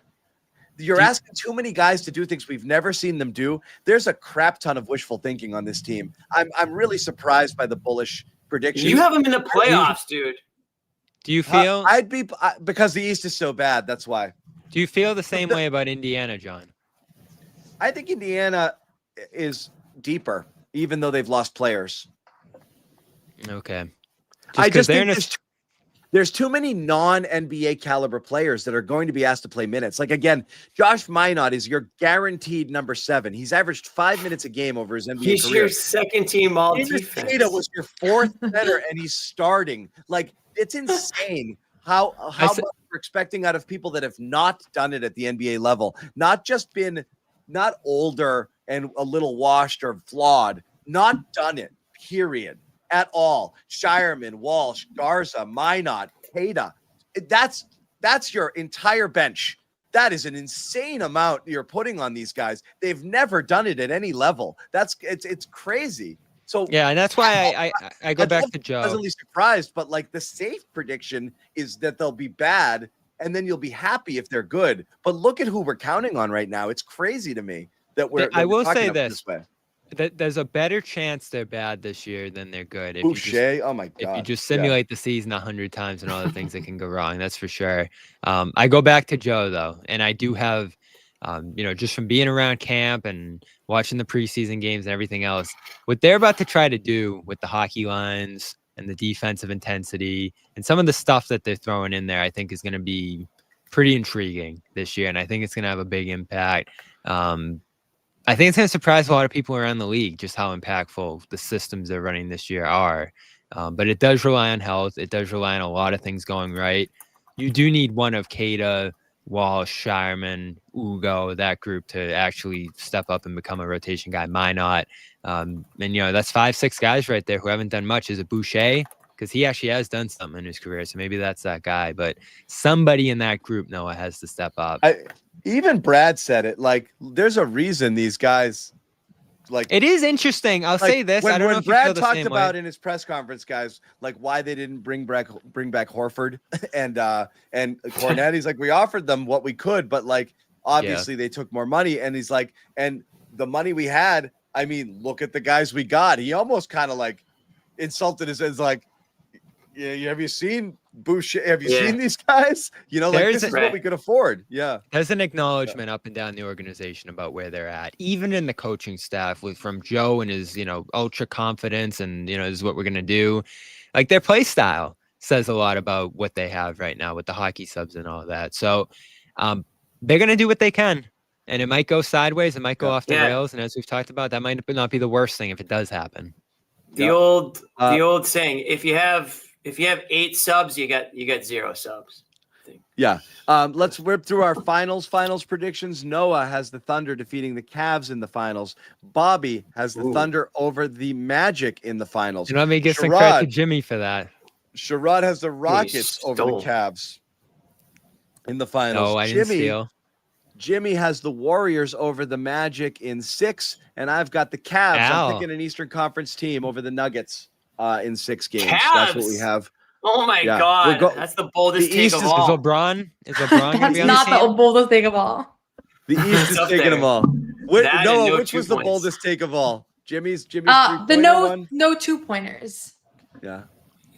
[SPEAKER 4] You're asking too many guys to do things we've never seen them do. There's a crap ton of wishful thinking on this team. I'm really surprised by the bullish prediction.
[SPEAKER 5] You have them in the playoffs, dude.
[SPEAKER 3] Do you feel
[SPEAKER 4] I'd be because the East is so bad, that's why.
[SPEAKER 3] Do you feel the same way about Indiana, John?
[SPEAKER 4] I think Indiana is deeper, even though they've lost players.
[SPEAKER 3] Okay.
[SPEAKER 4] I just think there's too many non-NBA caliber players that are going to be asked to play minutes. Like, again, Josh Minott is your guaranteed number 7. He's averaged 5 minutes a game over his NBA career.
[SPEAKER 5] He's your second team all defense.
[SPEAKER 4] Keita was your 4th center, and he's starting. Like, it's insane how much we're expecting out of people that have not done it at the NBA level. Not older and a little washed or flawed. Not done it, period. At all. Scheierman, Walsh, Garza, Minott, Keita. That's your entire bench. That is an insane amount you're putting on these guys. They've never done it at any level. It's crazy. So
[SPEAKER 3] Yeah, and that's why I go back to Joe.
[SPEAKER 4] Pleasantly surprised, but like the safe prediction is that they'll be bad, and then you'll be happy if they're good. But look at who we're counting on right now. It's crazy to me that we're.
[SPEAKER 3] I will
[SPEAKER 4] talking
[SPEAKER 3] say
[SPEAKER 4] about this way.
[SPEAKER 3] There's a better chance they're bad this year than they're good.
[SPEAKER 4] Boucher, oh my god!
[SPEAKER 3] If you just simulate the season 100 times and all the things that can go wrong, that's for sure. I go back to Joe though, and I do have, just from being around camp and watching the preseason games and everything else, what they're about to try to do with the hockey lines and the defensive intensity and some of the stuff that they're throwing in there, I think is going to be pretty intriguing this year, and I think it's going to have a big impact. I think it's going to surprise a lot of people around the league just how impactful the systems they're running this year are. But it does rely on health. It does rely on a lot of things going right. You do need one of Keita, Walsh, Scheierman, Hugo, that group to actually step up and become a rotation guy. Minott. And, that's 5-6 guys right there who haven't done much. Is it Boucher? Because he actually has done something in his career. So maybe that's that guy. But somebody in that group, Noah, has to step up.
[SPEAKER 4] Even Brad said it. Like, there's a reason these guys. Like,
[SPEAKER 3] it is interesting. I'll say this. I don't know if
[SPEAKER 4] Brad
[SPEAKER 3] you feel the
[SPEAKER 4] talked
[SPEAKER 3] same
[SPEAKER 4] about
[SPEAKER 3] way.
[SPEAKER 4] in his press conference, guys, like why they didn't bring back Horford and Cornette. He's like, we offered them what we could, but like obviously they took more money. And he's like, and the money we had, I mean, look at the guys we got. He almost kind of like insulted us as like, yeah, have you seen Boucher? Have you seen these guys? Like this is what we could afford. Yeah.
[SPEAKER 3] There's an acknowledgement up and down the organization about where they're at, even in the coaching staff from Joe and his, ultra confidence and, this is what we're going to do. Like their play style says a lot about what they have right now with the hockey subs and all that. So they're going to do what they can, and it might go sideways. It might go off the rails. And as we've talked about, that might not be the worst thing if it does happen.
[SPEAKER 5] The old saying, if you have 8 subs, you got 0 subs. I think.
[SPEAKER 4] Yeah. Let's whip through our finals predictions. Noah has the Thunder defeating the Cavs in the finals. Bobby has the Thunder over the Magic in the finals.
[SPEAKER 3] Let me give some credit to Jimmy for that.
[SPEAKER 4] Sherrod has the Rockets over the Cavs in the finals.
[SPEAKER 3] No, I didn't steal.
[SPEAKER 4] Jimmy has the Warriors over the Magic in 6, and I've got the Cavs. I'm picking an Eastern Conference team over the Nuggets in 6 games.
[SPEAKER 5] Cavs!
[SPEAKER 4] That's what we have.
[SPEAKER 5] Oh my God. That's the boldest take of all.
[SPEAKER 3] Is LeBron going to be on
[SPEAKER 1] not
[SPEAKER 3] the team?
[SPEAKER 1] the boldest take of all.
[SPEAKER 4] The East is taking them all. Noah, which was the boldest take of all? Jimmy's
[SPEAKER 1] the no 2-pointers.
[SPEAKER 4] Yeah.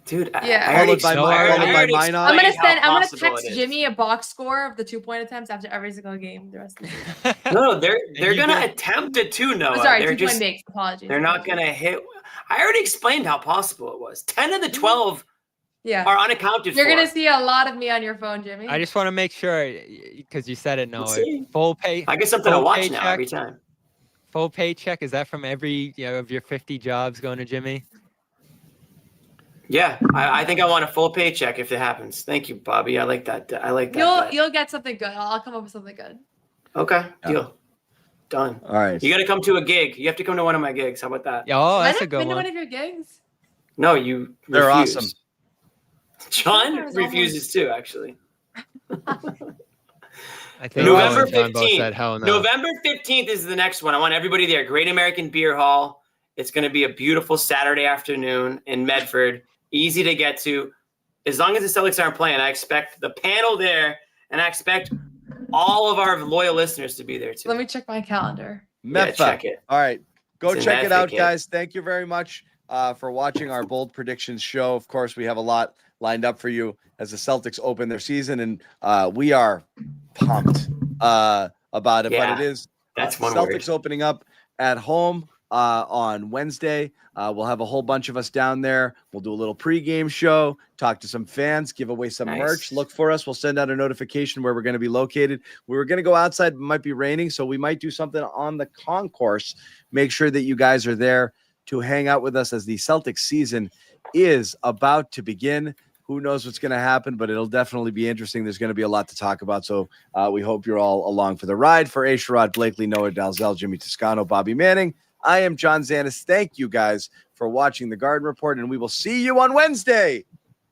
[SPEAKER 5] Dude,
[SPEAKER 4] followed by Minott.
[SPEAKER 1] I'm gonna text Jimmy a box score of the 2-point attempts after every single game the rest of the season.
[SPEAKER 5] No, they're gonna attempt it too, Noah.
[SPEAKER 1] I'm sorry, 2-point makes. Apologies.
[SPEAKER 5] They're not gonna hit. I already explained how possible it was. 10 of the 12 are unaccounted for.
[SPEAKER 1] You're gonna see a lot of me on your phone, Jimmy.
[SPEAKER 3] I just want to make sure, because you said it, Noah. Full pay.
[SPEAKER 5] I get something to watch now every time.
[SPEAKER 3] Full paycheck, is that from every of your 50 jobs going to Jimmy?
[SPEAKER 5] Yeah, I think I want a full paycheck if it happens. Thank you, Bobby. I like that.
[SPEAKER 1] You'll get something good. I'll come up with something good.
[SPEAKER 5] Okay, deal. Done.
[SPEAKER 4] All right.
[SPEAKER 5] You got to come to a gig. You have to come to one of my gigs. How about that?
[SPEAKER 3] Oh, that's a good
[SPEAKER 1] one.
[SPEAKER 3] one.
[SPEAKER 1] One of your gigs?
[SPEAKER 5] No, you.
[SPEAKER 4] They're
[SPEAKER 5] refuse.
[SPEAKER 4] awesome.
[SPEAKER 5] John refuses too, actually.
[SPEAKER 3] I think
[SPEAKER 5] November
[SPEAKER 3] John both
[SPEAKER 5] 15th.
[SPEAKER 3] said, hell no.
[SPEAKER 5] November 15th is the next one. I want everybody there. Great American Beer Hall. It's going to be a beautiful Saturday afternoon in Medford. Easy to get to. As long as the Celtics aren't playing, I expect the panel there, and I expect all of our loyal listeners to be there too.
[SPEAKER 1] Let me check my calendar.
[SPEAKER 4] Yeah, check it. All right. Go check it out, guys. Thank you very much for watching our Bold Predictions show. Of course, we have a lot lined up for you as the Celtics open their season, and we are pumped about it.
[SPEAKER 5] Yeah,
[SPEAKER 4] but it is
[SPEAKER 5] that's one
[SPEAKER 4] Celtics opening up at home on Wednesday. We'll have a whole bunch of us down there. We'll do a little pregame show, talk to some fans, give away some merch. Look for us. We'll send out a notification where we're going to be located. We were going to go outside. It might be raining, so we might do something on the concourse. Make sure that you guys are there to hang out with us as the Celtics season is about to begin. Who knows what's going to happen, but it'll definitely be interesting. There's going to be a lot to talk about, so we hope you're all along for the ride. For Sherrod, Blakely, Noa Dalzell, Jimmy Toscano, Bobby Manning, I am John Zannis. Thank you guys for watching the Garden Report, and we will see you on Wednesday.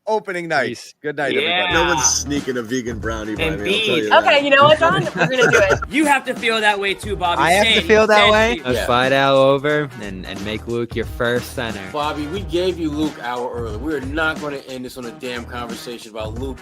[SPEAKER 4] opening night.
[SPEAKER 3] Peace.
[SPEAKER 4] Good night,
[SPEAKER 5] Yeah.
[SPEAKER 4] everybody.
[SPEAKER 6] No one's sneaking a vegan brownie by
[SPEAKER 5] And
[SPEAKER 6] me. I'll tell you
[SPEAKER 5] bees.
[SPEAKER 6] that.
[SPEAKER 7] Okay, you know what, John? We're gonna do it.
[SPEAKER 5] You have to feel that way too, Bobby.
[SPEAKER 3] I have to
[SPEAKER 5] Same.
[SPEAKER 3] feel that
[SPEAKER 5] Same
[SPEAKER 3] way.
[SPEAKER 5] to you.
[SPEAKER 3] Let's
[SPEAKER 2] Yeah.
[SPEAKER 3] fly that over and make Luke your first center.
[SPEAKER 2] Bobby, we gave you Luke hour early. We're not going to end this on a damn conversation about Luke